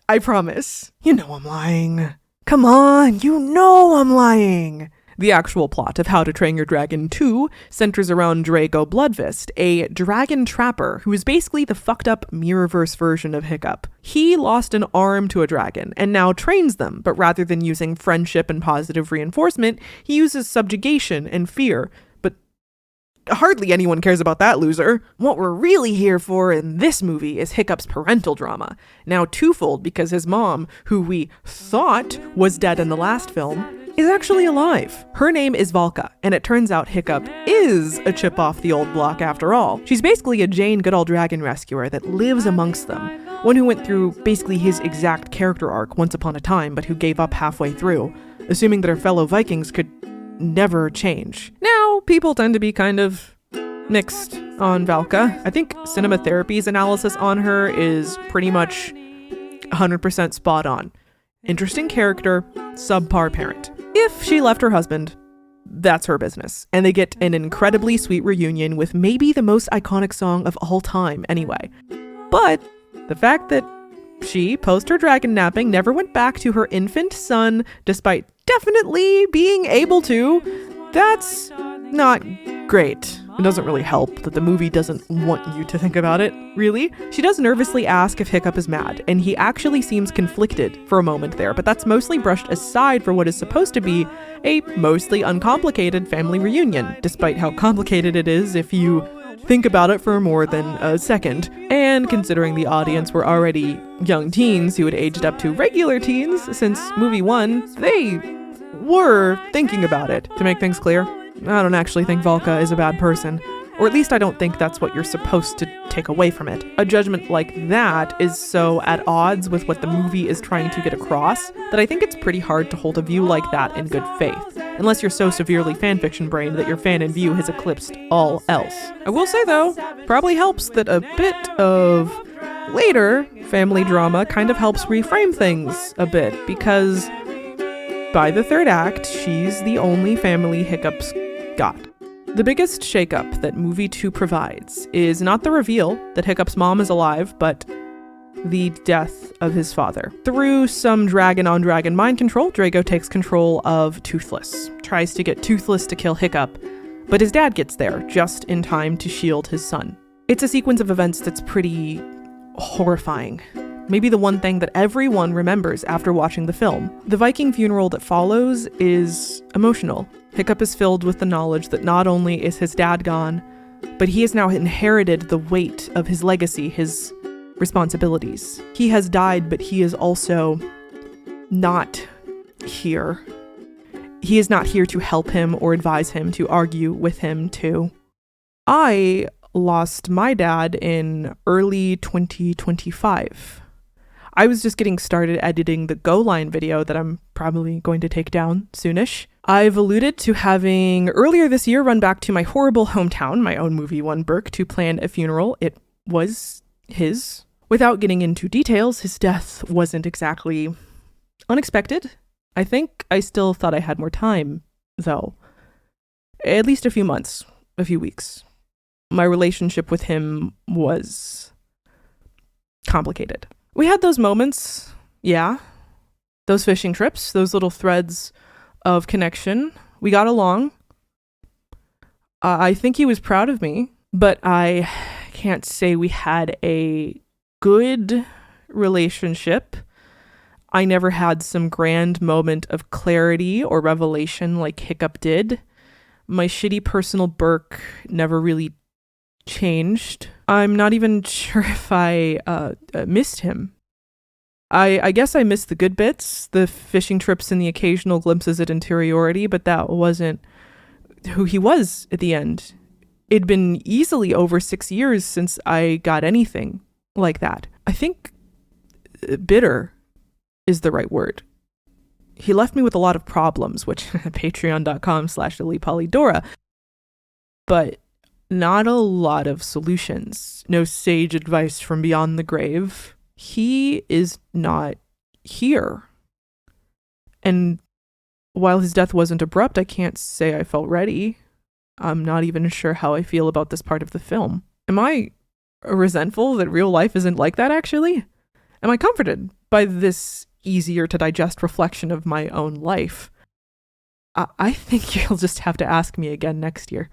I promise. You know I'm lying. Come on, you know I'm lying. The actual plot of How to Train Your Dragon 2 centers around Draco Bloodfist, a dragon trapper who is basically the fucked up Mirrorverse version of Hiccup. He lost an arm to a dragon and now trains them, but rather than using friendship and positive reinforcement, he uses subjugation and fear. But hardly anyone cares about that loser. What we're really here for in this movie is Hiccup's parental drama. Now twofold because his mom, who we thought was dead in the last film, is actually alive. Her name is Valka, and it turns out Hiccup is a chip off the old block after all. She's basically a Jane Goodall dragon rescuer that lives amongst them, one who went through basically his exact character arc once upon a time, but who gave up halfway through, assuming that her fellow Vikings could never change. Now, people tend to be kind of mixed on Valka. I think Cinema Therapy's analysis on her is pretty much 100% spot on. Interesting character, subpar parent. If she left her husband, that's her business. And they get an incredibly sweet reunion with maybe the most iconic song of all time anyway. But the fact that she, post her dragon napping, never went back to her infant son, despite definitely being able to, that's not great. It doesn't really help that the movie doesn't want you to think about it, really. She does nervously ask if Hiccup is mad, and he actually seems conflicted for a moment there, but that's mostly brushed aside for what is supposed to be a mostly uncomplicated family reunion, despite how complicated it is if you think about it for more than a second. And considering the audience were already young teens who had aged up to regular teens since movie 1, they were thinking about it. To make things clear, I don't actually think Valka is a bad person, or at least I don't think that's what you're supposed to take away from it. A judgment like that is so at odds with what the movie is trying to get across that I think it's pretty hard to hold a view like that in good faith, unless you're so severely fanfiction brained that your fan and view has eclipsed all else. I will say though, probably helps that a bit of later family drama kind of helps reframe things a bit, because by the third act, she's the only family Hiccup's got. The biggest shakeup that movie 2 provides is not the reveal that Hiccup's mom is alive, but the death of his father. Through some dragon-on-dragon mind control, Draco takes control of Toothless, tries to get Toothless to kill Hiccup, but his dad gets there just in time to shield his son. It's a sequence of events that's pretty horrifying. Maybe the one thing that everyone remembers after watching the film. The Viking funeral that follows is emotional. Hiccup is filled with the knowledge that not only is his dad gone, but he has now inherited the weight of his legacy, his responsibilities. He has died, but he is also not here. He is not here to help him or advise him, to argue with him too. I lost my dad in early 2025. I was just getting started editing the Go Line video that I'm probably going to take down soonish. I've alluded to having earlier this year run back to my horrible hometown, my own movie one Burke, to plan a funeral. It was his. Without getting into details, his death wasn't exactly unexpected. I think I still thought I had more time, though. At least a few months, a few weeks. My relationship with him was complicated. We had those moments, yeah. Those fishing trips, those little threads of connection. We got along. I think he was proud of me, but I can't say we had a good relationship. I never had some grand moment of clarity or revelation like Hiccup did. My shitty personal Burke never really changed. I'm not even sure if I missed him. I guess I missed the good bits, the fishing trips and the occasional glimpses at interiority, but that wasn't who he was at the end. It'd been easily over 6 years since I got anything like that. I think bitter is the right word. He left me with a lot of problems, which patreon.com/LilyPolydora, but not a lot of solutions. No sage advice from beyond the grave. He is not here. And while his death wasn't abrupt, I can't say I felt ready. I'm not even sure how I feel about this part of the film. Am I resentful that real life isn't like that, actually? Am I comforted by this easier to digest reflection of my own life? I think you'll just have to ask me again next year.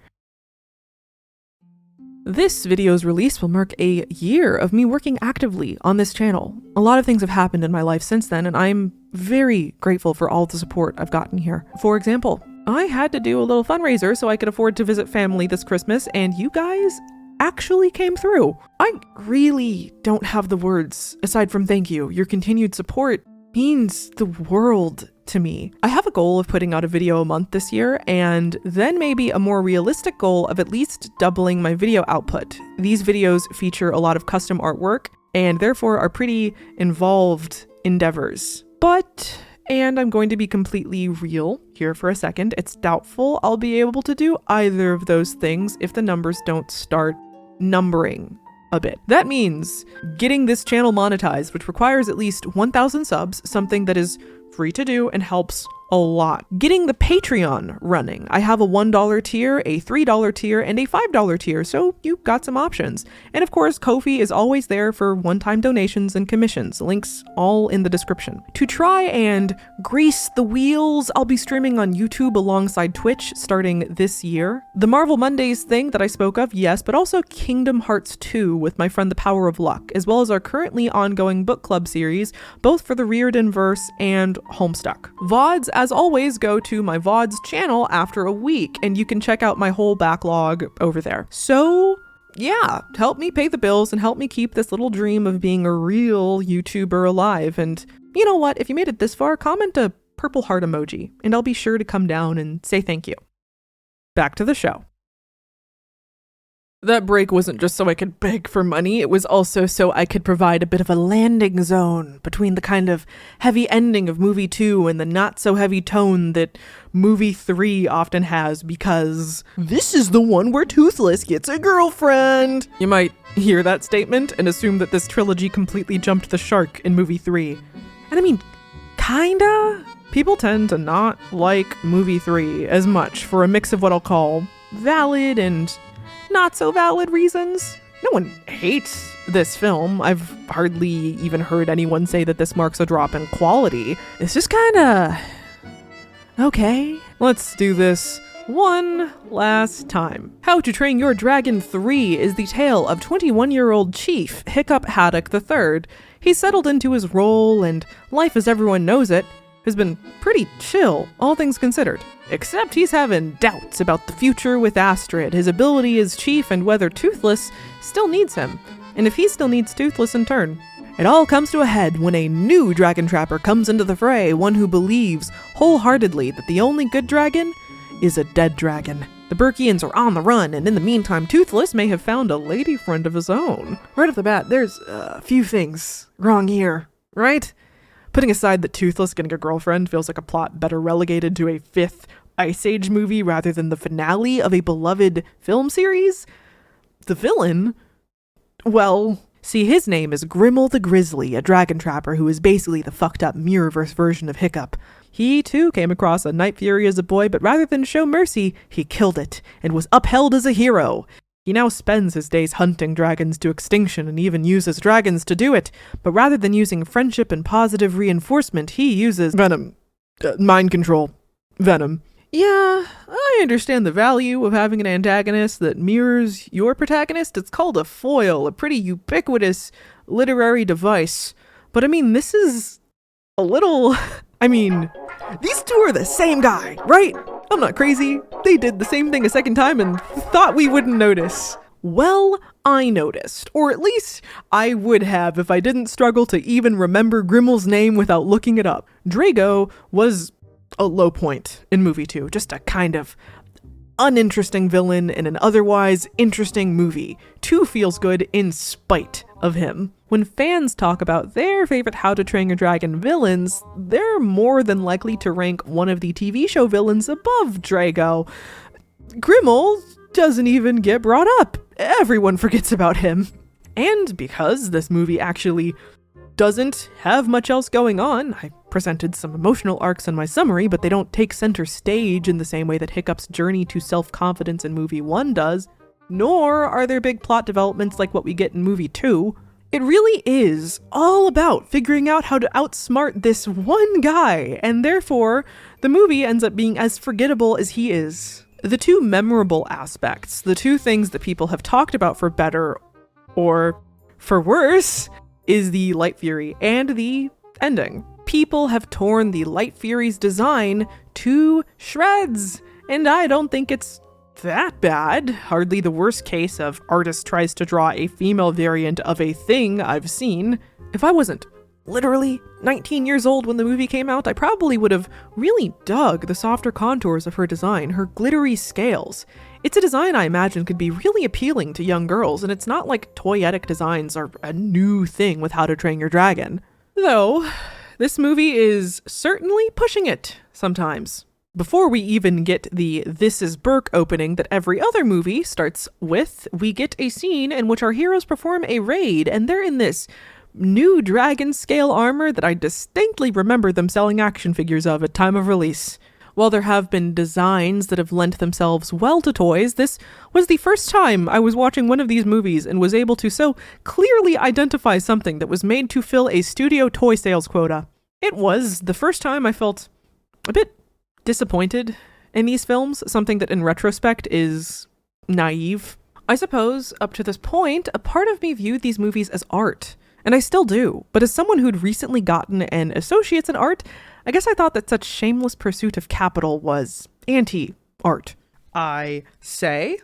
This video's release will mark a year of me working actively on this channel. A lot of things have happened in my life since then, and I'm very grateful for all the support I've gotten here. For example, I had to do a little fundraiser so I could afford to visit family this Christmas, and you guys actually came through. I really don't have the words aside from thank you. Your continued support means the world to me. I have a goal of putting out a video a month this year, and then maybe a more realistic goal of at least doubling my video output. These videos feature a lot of custom artwork and therefore are pretty involved endeavors. But, and I'm going to be completely real here for a second, it's doubtful I'll be able to do either of those things if the numbers don't start numbering a bit. That means getting this channel monetized, which requires at least 1,000 subs, something that is free to do and helps a lot. Getting the Patreon running. I have a $1 tier, a $3 tier, and a $5 tier, so you've got some options. And of course, Ko-fi is always there for one-time donations and commissions. Links all in the description. To try and grease the wheels, I'll be streaming on YouTube alongside Twitch starting this year. The Marvel Mondays thing that I spoke of, yes, but also Kingdom Hearts 2 with my friend The Power of Luck, as well as our currently ongoing book club series, both for the Rearden verse and Homestuck. VODs, as always, go to my VODs channel after a week, and you can check out my whole backlog over there. So yeah, help me pay the bills and help me keep this little dream of being a real YouTuber alive. And you know what? If you made it this far, comment a purple heart emoji, and I'll be sure to come down and say thank you. Back to the show. That break wasn't just so I could beg for money, it was also so I could provide a bit of a landing zone between the kind of heavy ending of movie 2 and the not so heavy tone that movie 3 often has, because this is the one where Toothless gets a girlfriend. You might hear that statement and assume that this trilogy completely jumped the shark in movie 3. And I mean, kinda? People tend to not like movie 3 as much for a mix of what I'll call valid and not so valid reasons. No one hates this film. I've hardly even heard anyone say that this marks a drop in quality. It's just kinda okay. Let's do this one last time. How to Train Your Dragon 3 is the tale of 21-year-old Chief Hiccup Haddock III. He's settled into his role, and life as everyone knows it has been pretty chill, all things considered. Except he's having doubts about the future with Astrid, his ability as chief, and whether Toothless still needs him, and if he still needs Toothless in turn. It all comes to a head when a new dragon trapper comes into the fray, one who believes wholeheartedly that the only good dragon is a dead dragon. The Burkians are on the run, and in the meantime, Toothless may have found a lady friend of his own. Right off the bat, there's a few things wrong here, right? Putting aside that Toothless getting a girlfriend feels like a plot better relegated to a 5th Ice Age movie rather than the finale of a beloved film series, the villain, well, see, his name is Grimmel the Grizzly, a dragon trapper who is basically the fucked up Mirrorverse version of Hiccup. He too came across a Night Fury as a boy, but rather than show mercy, he killed it and was upheld as a hero. He now spends his days hunting dragons to extinction and even uses dragons to do it, but rather than using friendship and positive reinforcement, he uses venom. Mind control. Venom. Yeah, I understand the value of having an antagonist that mirrors your protagonist. It's called a foil, a pretty ubiquitous literary device. But I mean, this is a little... I mean, these two are the same guy, right? I'm not crazy. They did the same thing a second time and thought we wouldn't notice. Well, I noticed. Or at least I would have if I didn't struggle to even remember Grimmel's name without looking it up. Drago was a low point in movie 2. Just a kind of uninteresting villain in an otherwise interesting movie. 2 feels good in spite of him. When fans talk about their favorite How to Train Your Dragon villains, they're more than likely to rank one of the TV show villains above Drago. Grimmel doesn't even get brought up. Everyone forgets about him. And because this movie actually doesn't have much else going on, I presented some emotional arcs in my summary, but they don't take center stage in the same way that Hiccup's journey to self-confidence in movie 1 does. nor are there big plot developments like what we get in movie 2. It really is all about figuring out how to outsmart this one guy, and therefore, the movie ends up being as forgettable as he is. The two memorable aspects, the two things that people have talked about for better or for worse, is the Light Fury and the ending. People have torn the Light Fury's design to shreds, and I don't think it's that bad. Hardly the worst case of artist tries to draw a female variant of a thing I've seen. If I wasn't literally 19 years old when the movie came out, I probably would have really dug the softer contours of her design, her glittery scales. It's a design I imagine could be really appealing to young girls, and it's not like toyetic designs are a new thing with How to Train Your Dragon. Though, this movie is certainly pushing it sometimes. Before we even get the This Is Burke opening that every other movie starts with, we get a scene in which our heroes perform a raid, and they're in this new dragon scale armor that I distinctly remember them selling action figures of at time of release. While there have been designs that have lent themselves well to toys, this was the first time I was watching one of these movies and was able to so clearly identify something that was made to fill a studio toy sales quota. It was the first time I felt a bit disappointed in these films, something that in retrospect is naive. I suppose, up to this point, a part of me viewed these movies as art, and I still do, but as someone who'd recently gotten an associate's in art, I guess I thought that such shameless pursuit of capital was anti-art. I say,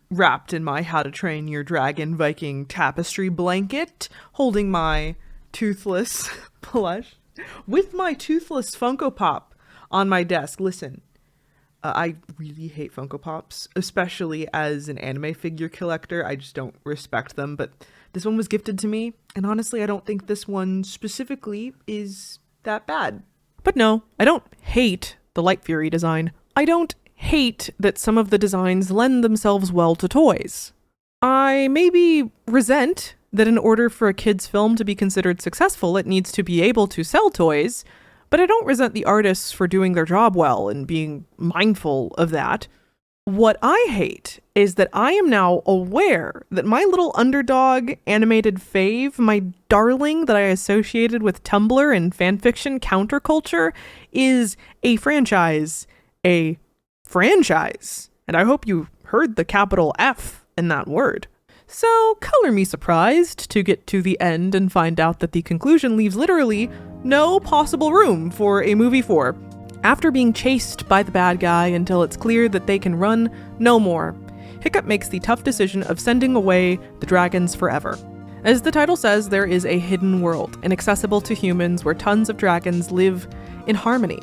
wrapped in my How to Train Your Dragon Viking tapestry blanket, holding my toothless plush, with my toothless Funko Pop on my desk. Listen, I really hate Funko Pops, especially as an anime figure collector. I just don't respect them, but this one was gifted to me, and honestly, I don't think this one specifically is that bad. But no, I don't hate the Light Fury design. I don't hate that some of the designs lend themselves well to toys. I maybe resent that in order for a kid's film to be considered successful, it needs to be able to sell toys, but I don't resent the artists for doing their job well and being mindful of that. What I hate is that I am now aware that my little underdog animated fave, my darling that I associated with Tumblr and fanfiction counterculture, is a franchise. A franchise. And I hope you heard the capital F in that word. So, color me surprised to get to the end and find out that the conclusion leaves literally no possible room for a movie 4. After being chased by the bad guy until it's clear that they can run no more, Hiccup makes the tough decision of sending away the dragons forever. As the title says, there is a hidden world, inaccessible to humans, where tons of dragons live in harmony.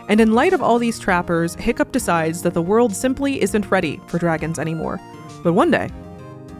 And in light of all these trappers, Hiccup decides that the world simply isn't ready for dragons anymore. But one day,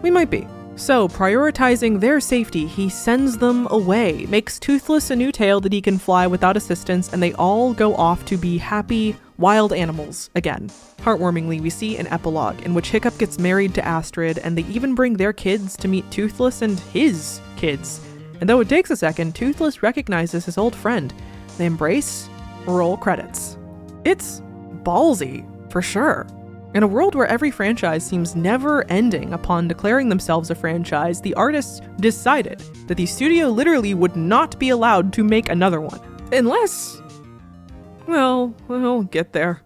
we might be. So, prioritizing their safety, he sends them away, makes Toothless a new tail that he can fly without assistance, and they all go off to be happy, wild animals again. Heartwarmingly, we see an epilogue in which Hiccup gets married to Astrid, and they even bring their kids to meet Toothless and his kids. And though it takes a second, Toothless recognizes his old friend. They embrace, roll credits. It's ballsy, for sure. In a world where every franchise seems never ending, upon declaring themselves a franchise, the artists decided that the studio literally would not be allowed to make another one. Unless, well, we'll get there.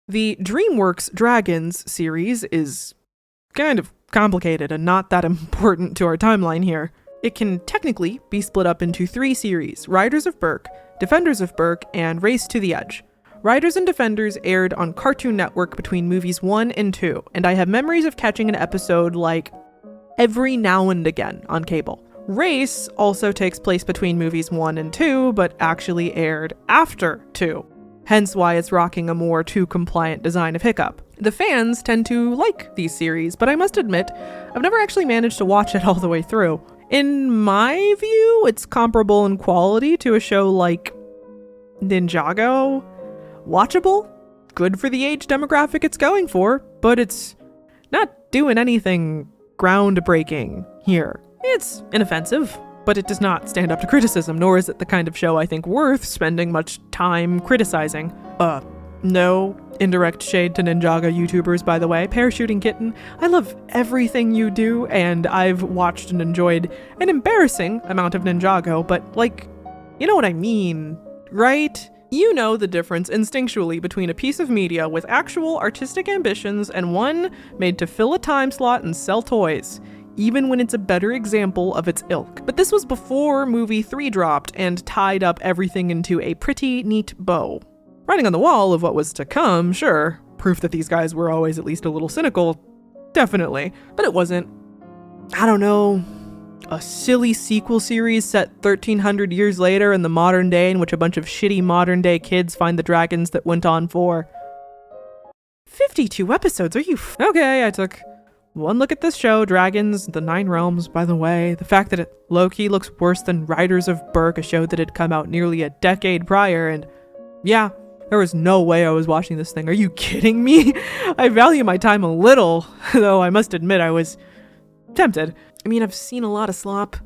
The DreamWorks Dragons series is kind of complicated and not that important to our timeline here. It can technically be split up into 3 series: Riders of Berk, Defenders of Berk, and Race to the Edge. Riders and Defenders aired on Cartoon Network between movies 1 and 2, and I have memories of catching an episode like every now and again on cable. Race also takes place between movies 1 and 2, but actually aired after 2, hence why it's rocking a more 2-compliant design of Hiccup. The fans tend to like these series, but I must admit, I've never actually managed to watch it all the way through. In my view, it's comparable in quality to a show like Ninjago. Watchable, good for the age demographic it's going for, but it's not doing anything groundbreaking here. It's inoffensive, but it does not stand up to criticism, nor is it the kind of show I think worth spending much time criticizing. No indirect shade to Ninjago YouTubers, by the way. Parachuting Kitten, I love everything you do, and I've watched and enjoyed an embarrassing amount of Ninjago, but, like, you know what I mean, right? You know the difference instinctually between a piece of media with actual artistic ambitions and one made to fill a time slot and sell toys, even when it's a better example of its ilk. But this was before movie 3 dropped and tied up everything into a pretty neat bow. Writing on the wall of what was to come, sure. Proof that these guys were always at least a little cynical, definitely. But it wasn't, I don't know, a silly sequel series set 1,300 years later in the modern day in which a bunch of shitty modern day kids find the dragons that went on for 52 episodes. Are you okay? I took one look at this show, Dragons, the Nine Realms, by the way. The fact that it low-key looks worse than Riders of Berk, a show that had come out nearly a decade prior, and yeah, there was no way I was watching this thing. Are you kidding me? I value my time a little, though I must admit I was tempted. I mean, I've seen a lot of slop.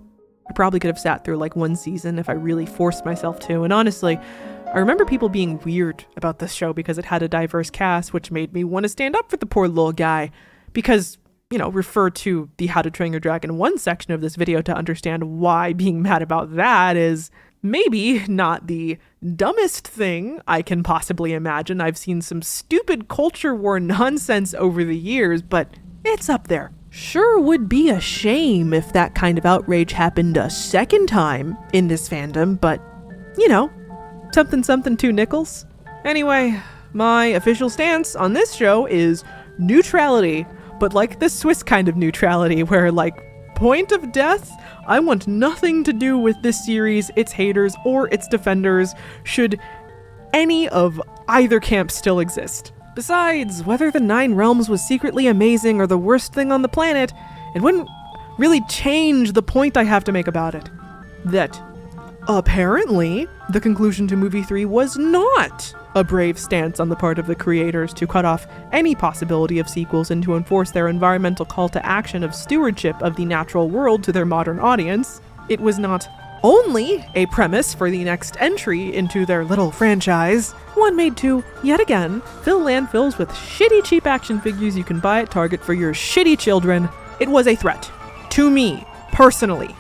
I probably could have sat through like one season if I really forced myself to, and honestly, I remember people being weird about this show because it had a diverse cast, which made me want to stand up for the poor little guy, because, you know, refer to the How to Train Your Dragon 1 section of this video to understand why being mad about that is maybe not the dumbest thing I can possibly imagine. I've seen some stupid culture war nonsense over the years, but it's up there. Sure would be a shame if that kind of outrage happened a second time in this fandom, but, you know, something 2 nickels. Anyway, my official stance on this show is neutrality, but like the Swiss kind of neutrality where, like, point of death, I want nothing to do with this series, its haters, or its defenders, should any of either camp still exist. Besides, whether the Nine Realms was secretly amazing or the worst thing on the planet, it wouldn't really change the point I have to make about it. That, apparently, the conclusion to movie 3 was not a brave stance on the part of the creators to cut off any possibility of sequels and to enforce their environmental call to action of stewardship of the natural world to their modern audience. It was not only a premise for the next entry into their little franchise, one made to, yet again, fill landfills with shitty cheap action figures you can buy at Target for your shitty children. It was a threat, to me, personally,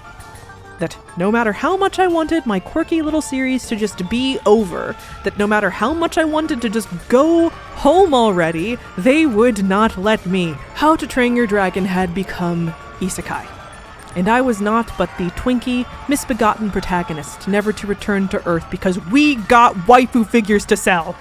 that no matter how much I wanted my quirky little series to just be over, that no matter how much I wanted to just go home already, they would not let me. How to Train Your Dragon had become Isekai. And I was not but the twinkie, misbegotten protagonist, never to return to Earth because we got waifu figures to sell.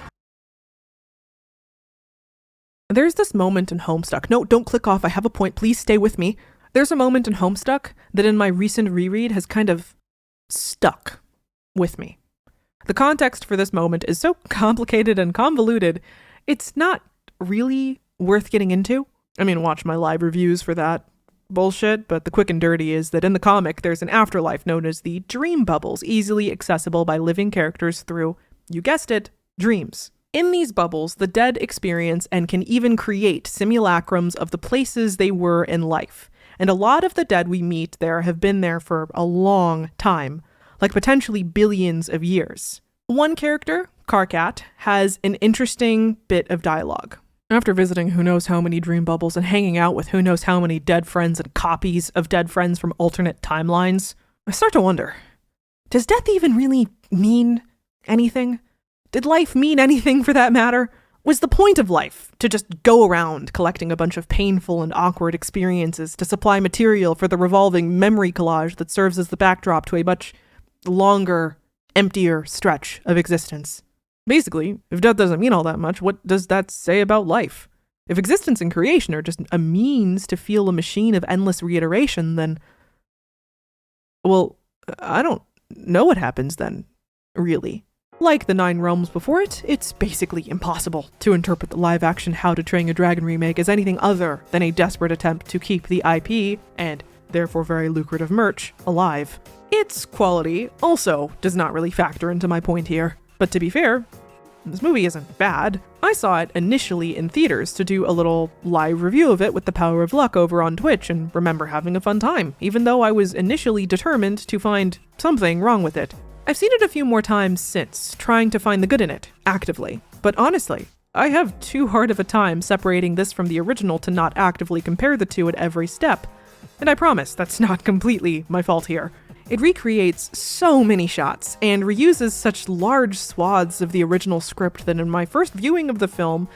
There's this moment in Homestuck. No, don't click off. I have a point. Please stay with me. There's a moment in Homestuck that in my recent reread has kind of stuck with me. The context for this moment is so complicated and convoluted, it's not really worth getting into. I mean, watch my live reviews for that bullshit, but the quick and dirty is that in the comic, there's an afterlife known as the Dream Bubbles, easily accessible by living characters through, you guessed it, dreams. In these bubbles, the dead experience and can even create simulacrums of the places they were in life. And a lot of the dead we meet there have been there for a long time, like potentially billions of years. One character, Karkat, has an interesting bit of dialogue. After visiting who knows how many dream bubbles and hanging out with who knows how many dead friends and copies of dead friends from alternate timelines, I start to wonder, does death even really mean anything? Did life mean anything for that matter? Was the point of life to just go around collecting a bunch of painful and awkward experiences to supply material for the revolving memory collage that serves as the backdrop to a much longer, emptier stretch of existence? Basically, if death doesn't mean all that much, what does that say about life? If existence and creation are just a means to feel a machine of endless reiteration, then, well, I don't know what happens then, really. Like the Nine Realms before it, it's basically impossible to interpret the live-action How to Train Your Dragon remake as anything other than a desperate attempt to keep the IP, and therefore very lucrative merch, alive. Its quality also does not really factor into my point here. But to be fair, this movie isn't bad. I saw it initially in theaters to do a little live review of it with the power of luck over on Twitch and remember having a fun time, even though I was initially determined to find something wrong with it. I've seen it a few more times since, trying to find the good in it, actively. but honestly, I have too hard of a time separating this from the original to not actively compare the two at every step. And I promise that's not completely my fault here. It recreates so many shots and reuses such large swaths of the original script that in my first viewing of the film,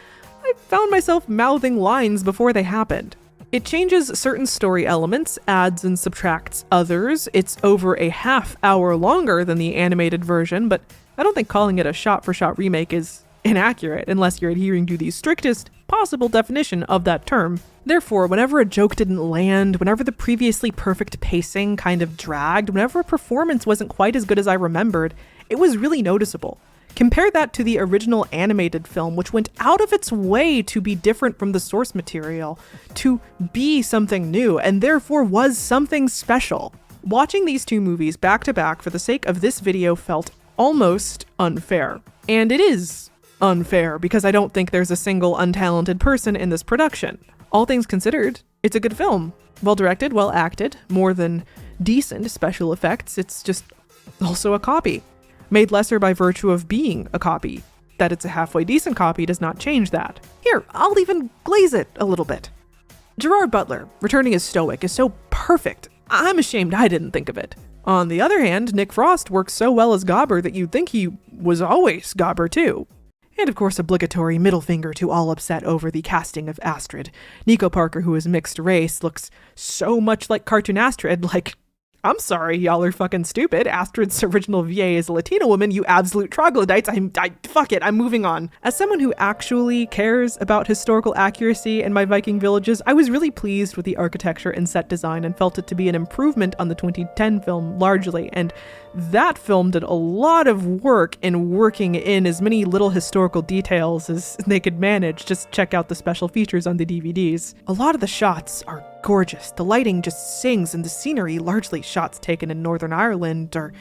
I found myself mouthing lines before they happened. It changes certain story elements, adds and subtracts others. It's over a half hour longer than the animated version, but I don't think calling it a shot-for-shot remake is inaccurate unless you're adhering to the strictest possible definition of that term. Therefore, whenever a joke didn't land, whenever the previously perfect pacing kind of dragged, whenever a performance wasn't quite as good as I remembered, it was really noticeable. Compare that to the original animated film, which went out of its way to be different from the source material, to be something new, and therefore was something special. Watching these two movies back to back for the sake of this video felt almost unfair. And it is unfair because I don't think there's a single untalented person in this production. All things considered, it's a good film. Well directed, well acted, more than decent special effects. It's just also a copy. Made lesser by virtue of being a copy. That it's a halfway decent copy does not change that. Here, I'll even glaze it a little bit. Gerard Butler, returning as Stoic, is so perfect. I'm ashamed I didn't think of it. On the other hand, Nick Frost works so well as Gobber that you'd think he was always Gobber too. And of course, obligatory middle finger to all upset over the casting of Astrid. Nico Parker, who is mixed race, looks so much like cartoon Astrid, like, I'm sorry, y'all are fucking stupid. Astrid's original VA is a Latina woman, you absolute troglodytes. Fuck it, I'm moving on. As someone who actually cares about historical accuracy in my Viking villages, I was really pleased with the architecture and set design and felt it to be an improvement on the 2010 film largely. And that film did a lot of work in working in as many little historical details as they could manage. Just check out the special features on the DVDs. A lot of the shots are gorgeous. The lighting just sings, and the scenery, largely shots taken in Northern Ireland, are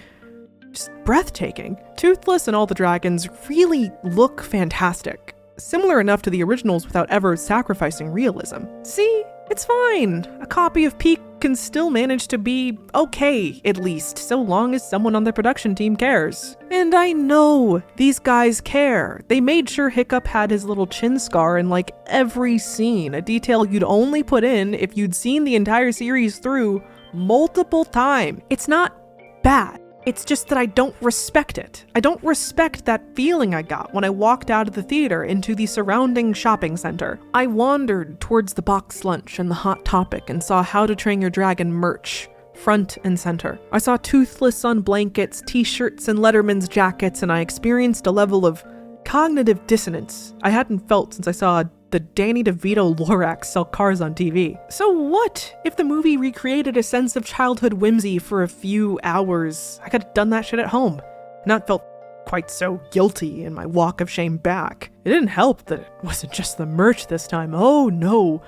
just breathtaking. Toothless and all the dragons really look fantastic. Similar enough to the originals without ever sacrificing realism. See? It's fine. A copy of Peak can still manage to be okay, at least, so long as someone on the production team cares. And I know these guys care. They made sure Hiccup had his little chin scar in like every scene, a detail you'd only put in if you'd seen the entire series through multiple times. It's not bad. It's just that I don't respect it. I don't respect that feeling I got when I walked out of the theater into the surrounding shopping center. I wandered towards the box lunch and the Hot Topic and saw How to Train Your Dragon merch, front and center. I saw Toothless on blankets, t-shirts, and Letterman's jackets, and I experienced a level of cognitive dissonance I hadn't felt since I saw the Danny DeVito Lorax sell cars on TV. So what if the movie recreated a sense of childhood whimsy for a few hours? I could have done that shit at home, not felt quite so guilty in my walk of shame back. It didn't help that it wasn't just the merch this time. Oh no,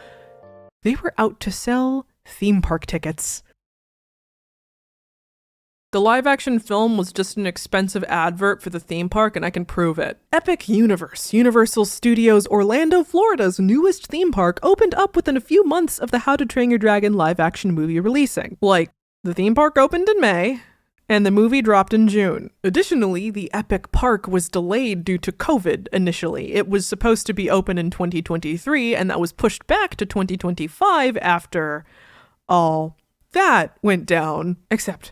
they were out to sell theme park tickets. The live-action film was just an expensive advert for the theme park, and I can prove it. Epic Universe, Universal Studios Orlando, Florida's newest theme park, opened up within a few months of the How to Train Your Dragon live-action movie releasing. Like, the theme park opened in May, and the movie dropped in June. Additionally, the Epic Park was delayed due to COVID initially. It was supposed to be open in 2023, and that was pushed back to 2025 after all that went down, except...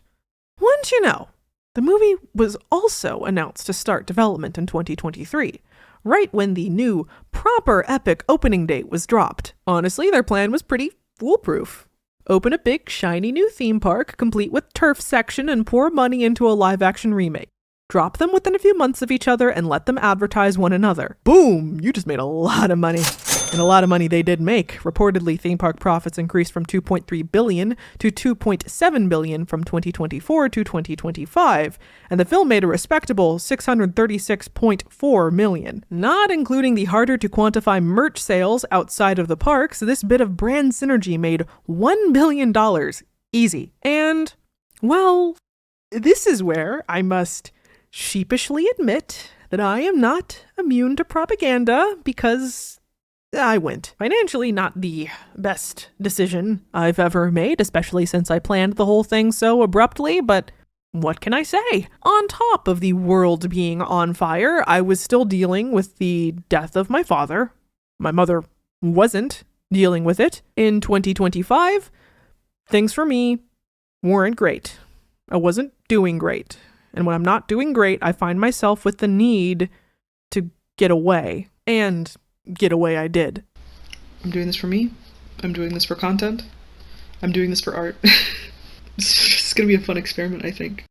wouldn't you know, the movie was also announced to start development in 2023, right when the new, proper Epic opening date was dropped. Honestly, their plan was pretty foolproof. Open a big, shiny new theme park, complete with turf section, and pour money into a live-action remake. Drop them within a few months of each other and let them advertise one another. Boom! You just made a lot of money. And a lot of money they did make. Reportedly, theme park profits increased from $2.3 billion to $2.7 billion from 2024 to 2025, and the film made a respectable $636.4 million. Not including the harder-to-quantify merch sales outside of the parks, this bit of brand synergy made $1 billion easy. And, well, this is where I must sheepishly admit that I am not immune to propaganda, because I went. Financially, not the best decision I've ever made, especially since I planned the whole thing so abruptly, but what can I say? On top of the world being on fire, I was still dealing with the death of my father. My mother wasn't dealing with it. In 2025, things for me weren't great. I wasn't doing great. And when I'm not doing great, I find myself with the need to get away. And get away I did. I'm doing this for me. I'm doing this for content. I'm doing this for art. It's gonna be a fun experiment, I think.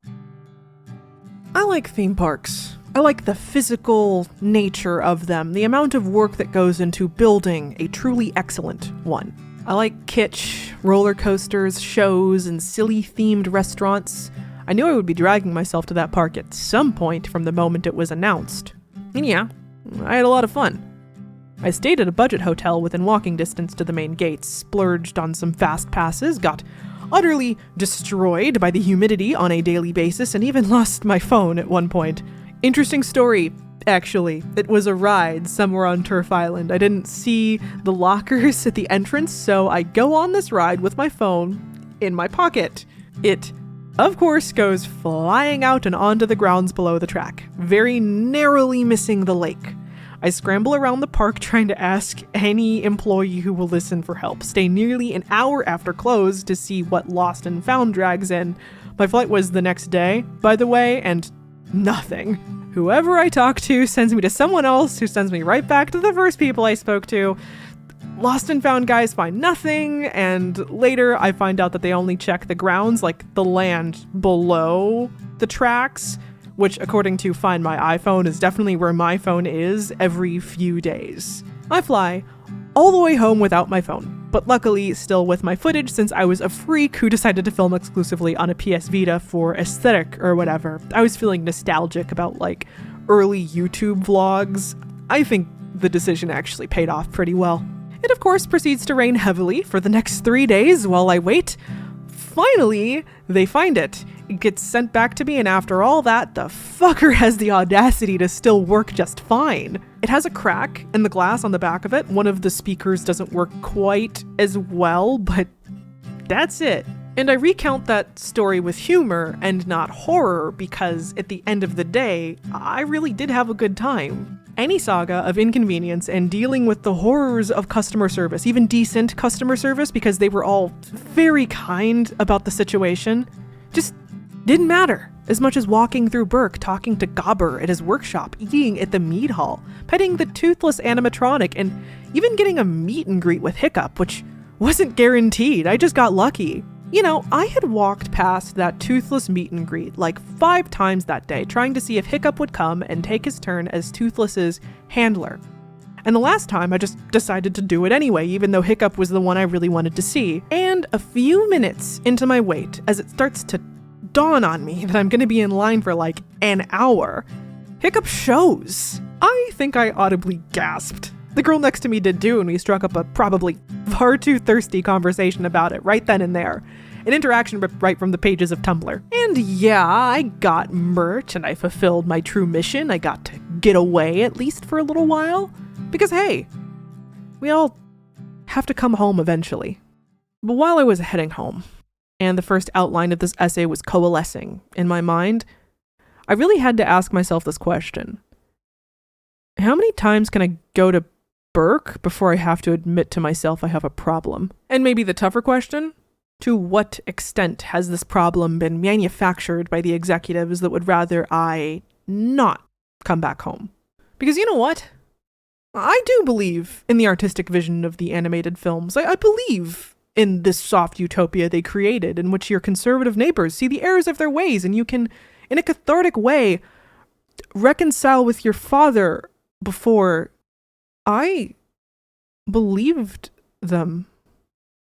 I like theme parks. I like the physical nature of them, the amount of work that goes into building a truly excellent one. I like kitsch, roller coasters, shows, and silly themed restaurants. I knew I would be dragging myself to that park at some point from the moment it was announced. And yeah, I had a lot of fun. I stayed at a budget hotel within walking distance to the main gates, splurged on some fast passes, got utterly destroyed by the humidity on a daily basis, and even lost my phone at one point. Interesting story, actually. It was a ride somewhere on Turf Island. I didn't see the lockers at the entrance, so I go on this ride with my phone in my pocket. It, of course, goes flying out and onto the grounds below the track, very narrowly missing the lake. I scramble around the park trying to ask any employee who will listen for help. Stay nearly an hour after close to see what lost and found drags in. My flight was the next day, by the way, and nothing. Whoever I talk to sends me to someone else who sends me right back to the first people I spoke to. Lost and found guys find nothing, and later I find out that they only check the grounds, like the land below the tracks, which according to Find My iPhone is definitely where my phone is every few days. I fly all the way home without my phone, but luckily still with my footage since I was a freak who decided to film exclusively on a PS Vita for aesthetic or whatever. I was feeling nostalgic about like early YouTube vlogs. I think the decision actually paid off pretty well. It of course proceeds to rain heavily for the next 3 days while I wait. Finally, they find it. It gets sent back to me, and after all that, the fucker has the audacity to still work just fine. It has a crack in the glass on the back of it. One of the speakers doesn't work quite as well, but that's it. And I recount that story with humor and not horror because at the end of the day, I really did have a good time. Any saga of inconvenience and dealing with the horrors of customer service, even decent customer service because they were all very kind about the situation, just didn't matter as much as walking through Burke, talking to Gobber at his workshop, eating at the mead hall, petting the toothless animatronic, and even getting a meet and greet with Hiccup, which wasn't guaranteed. I just got lucky. You know, I had walked past that toothless meet and greet like 5 times that day, trying to see if Hiccup would come and take his turn as Toothless's handler. And the last time, I just decided to do it anyway, even though Hiccup was the one I really wanted to see. And a few minutes into my wait, as it starts to dawn on me that I'm going to be in line for like an hour, Hiccup shows. I think I audibly gasped. The girl next to me did too, and we struck up a probably far too thirsty conversation about it right then and there. An interaction ripped right from the pages of Tumblr. And yeah, I got merch and I fulfilled my true mission. I got to get away at least for a little while. Because hey, we all have to come home eventually. But while I was heading home, and the first outline of this essay was coalescing in my mind, I really had to ask myself this question. How many times can I go to Burke before I have to admit to myself I have a problem? And maybe the tougher question, to what extent has this problem been manufactured by the executives that would rather I not come back home? Because you know what? I do believe in the artistic vision of the animated films. I believe in this soft utopia they created in which your conservative neighbors see the errors of their ways and you can, in a cathartic way, reconcile with your father before. I believed them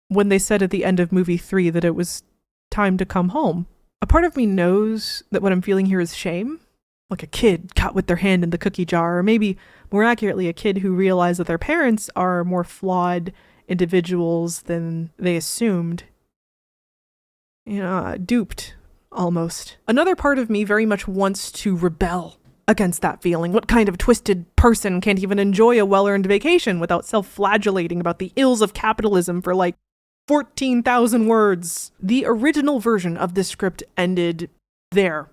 when they said at the end of movie 3 that it was time to come home. A part of me knows that what I'm feeling here is shame, like a kid caught with their hand in the cookie jar, or maybe more accurately, a kid who realized that their parents are more flawed individuals than they assumed. Duped, almost. Another part of me very much wants to rebel against that feeling. What kind of twisted person can't even enjoy a well-earned vacation without self-flagellating about the ills of capitalism for like 14,000 words? The original version of this script ended there,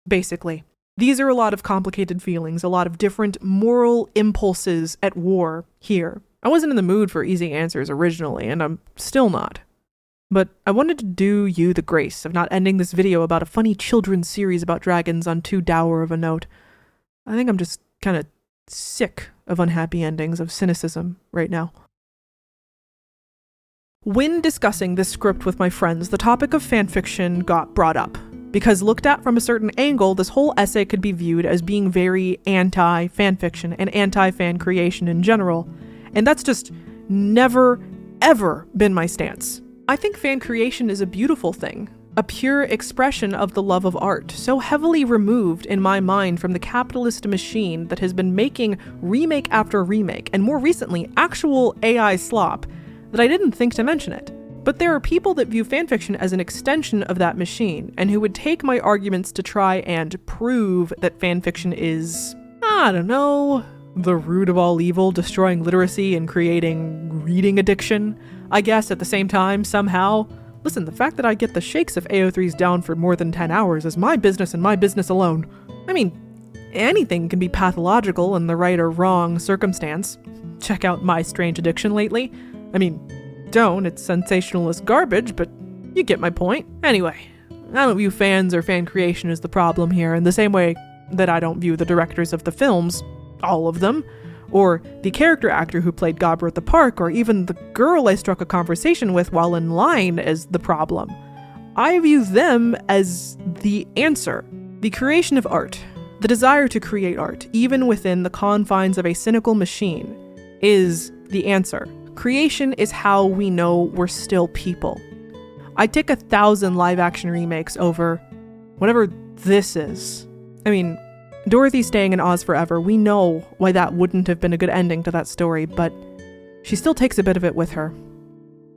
basically. These are a lot of complicated feelings, a lot of different moral impulses at war here. I wasn't in the mood for easy answers originally, and I'm still not. But I wanted to do you the grace of not ending this video about a funny children's series about dragons on too dour of a note. I think I'm just kind of sick of unhappy endings, of cynicism right now. When discussing this script with my friends, the topic of fanfiction got brought up. Because looked at from a certain angle, this whole essay could be viewed as being very anti-fanfiction and anti-fan creation in general. And that's just never, ever been my stance. I think fan creation is a beautiful thing, a pure expression of the love of art, so heavily removed in my mind from the capitalist machine that has been making remake after remake, and more recently, actual AI slop, that I didn't think to mention it. But there are people that view fanfiction as an extension of that machine, and who would take my arguments to try and prove that fanfiction is, I don't know, the root of all evil, destroying literacy and creating reading addiction, I guess, at the same time, somehow. Listen, the fact that I get the shakes if AO3's down for more than 10 hours is my business and my business alone. I mean, anything can be pathological in the right or wrong circumstance. Check out my strange addiction lately. I mean, don't, it's sensationalist garbage, but you get my point. Anyway, I don't view fans or fan creation as the problem here in the same way that I don't view the directors of the films, all of them, or the character actor who played Gabra at the park, or even the girl I struck a conversation with while in line as the problem. I view them as the answer. The creation of art, the desire to create art, even within the confines of a cynical machine, is the answer. Creation is how we know we're still people. I'd take 1,000 live-action remakes over whatever this is. I mean, Dorothy staying in Oz forever, we know why that wouldn't have been a good ending to that story, but she still takes a bit of it with her.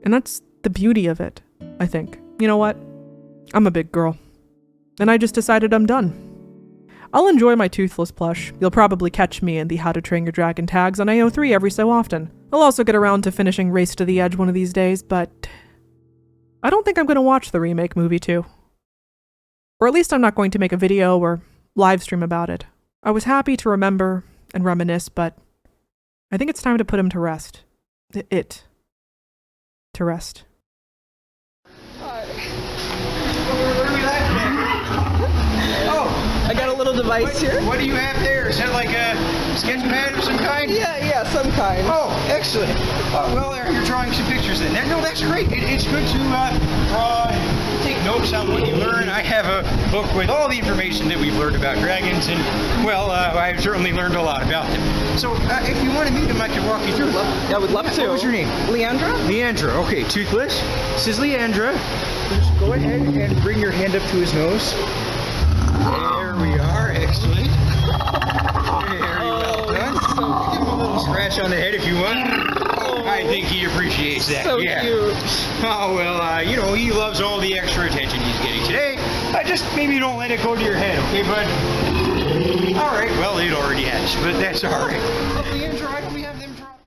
And that's the beauty of it, I think. You know what? I'm a big girl. And I just decided I'm done. I'll enjoy my toothless plush. You'll probably catch me in the How to Train Your Dragon tags on AO3 every so often. I'll also get around to finishing Race to the Edge one of these days, but I don't think I'm going to watch the remake movie too. Or at least I'm not going to make a video or live stream about it. I was happy to remember and reminisce, but I think it's time to put him to rest. It to rest. I got a little device here. What do you have there? Is that like a sketch pad of some kind? Yeah, some kind. Oh, excellent. Well, you're drawing some pictures then. No, that's great. It's good to draw and take notes on what you learn. I have a book with all the information that we've learned about dragons, and, well, I've certainly learned a lot about them. So, if you want to meet him, I can walk you through. I would love to. What was your name? Leandra? Leandra. Okay, toothless. This is Leandra. Just go ahead and bring your hand up to his nose. There we are, excellent. Very well done. So give him a little scratch on the head if you want. I think he appreciates that. So yeah. cute. Oh, well, he loves all the extra attention he's getting today. Just maybe don't let it go to your head, okay, bud? All right, well, it already has, but that's all right. Leandra,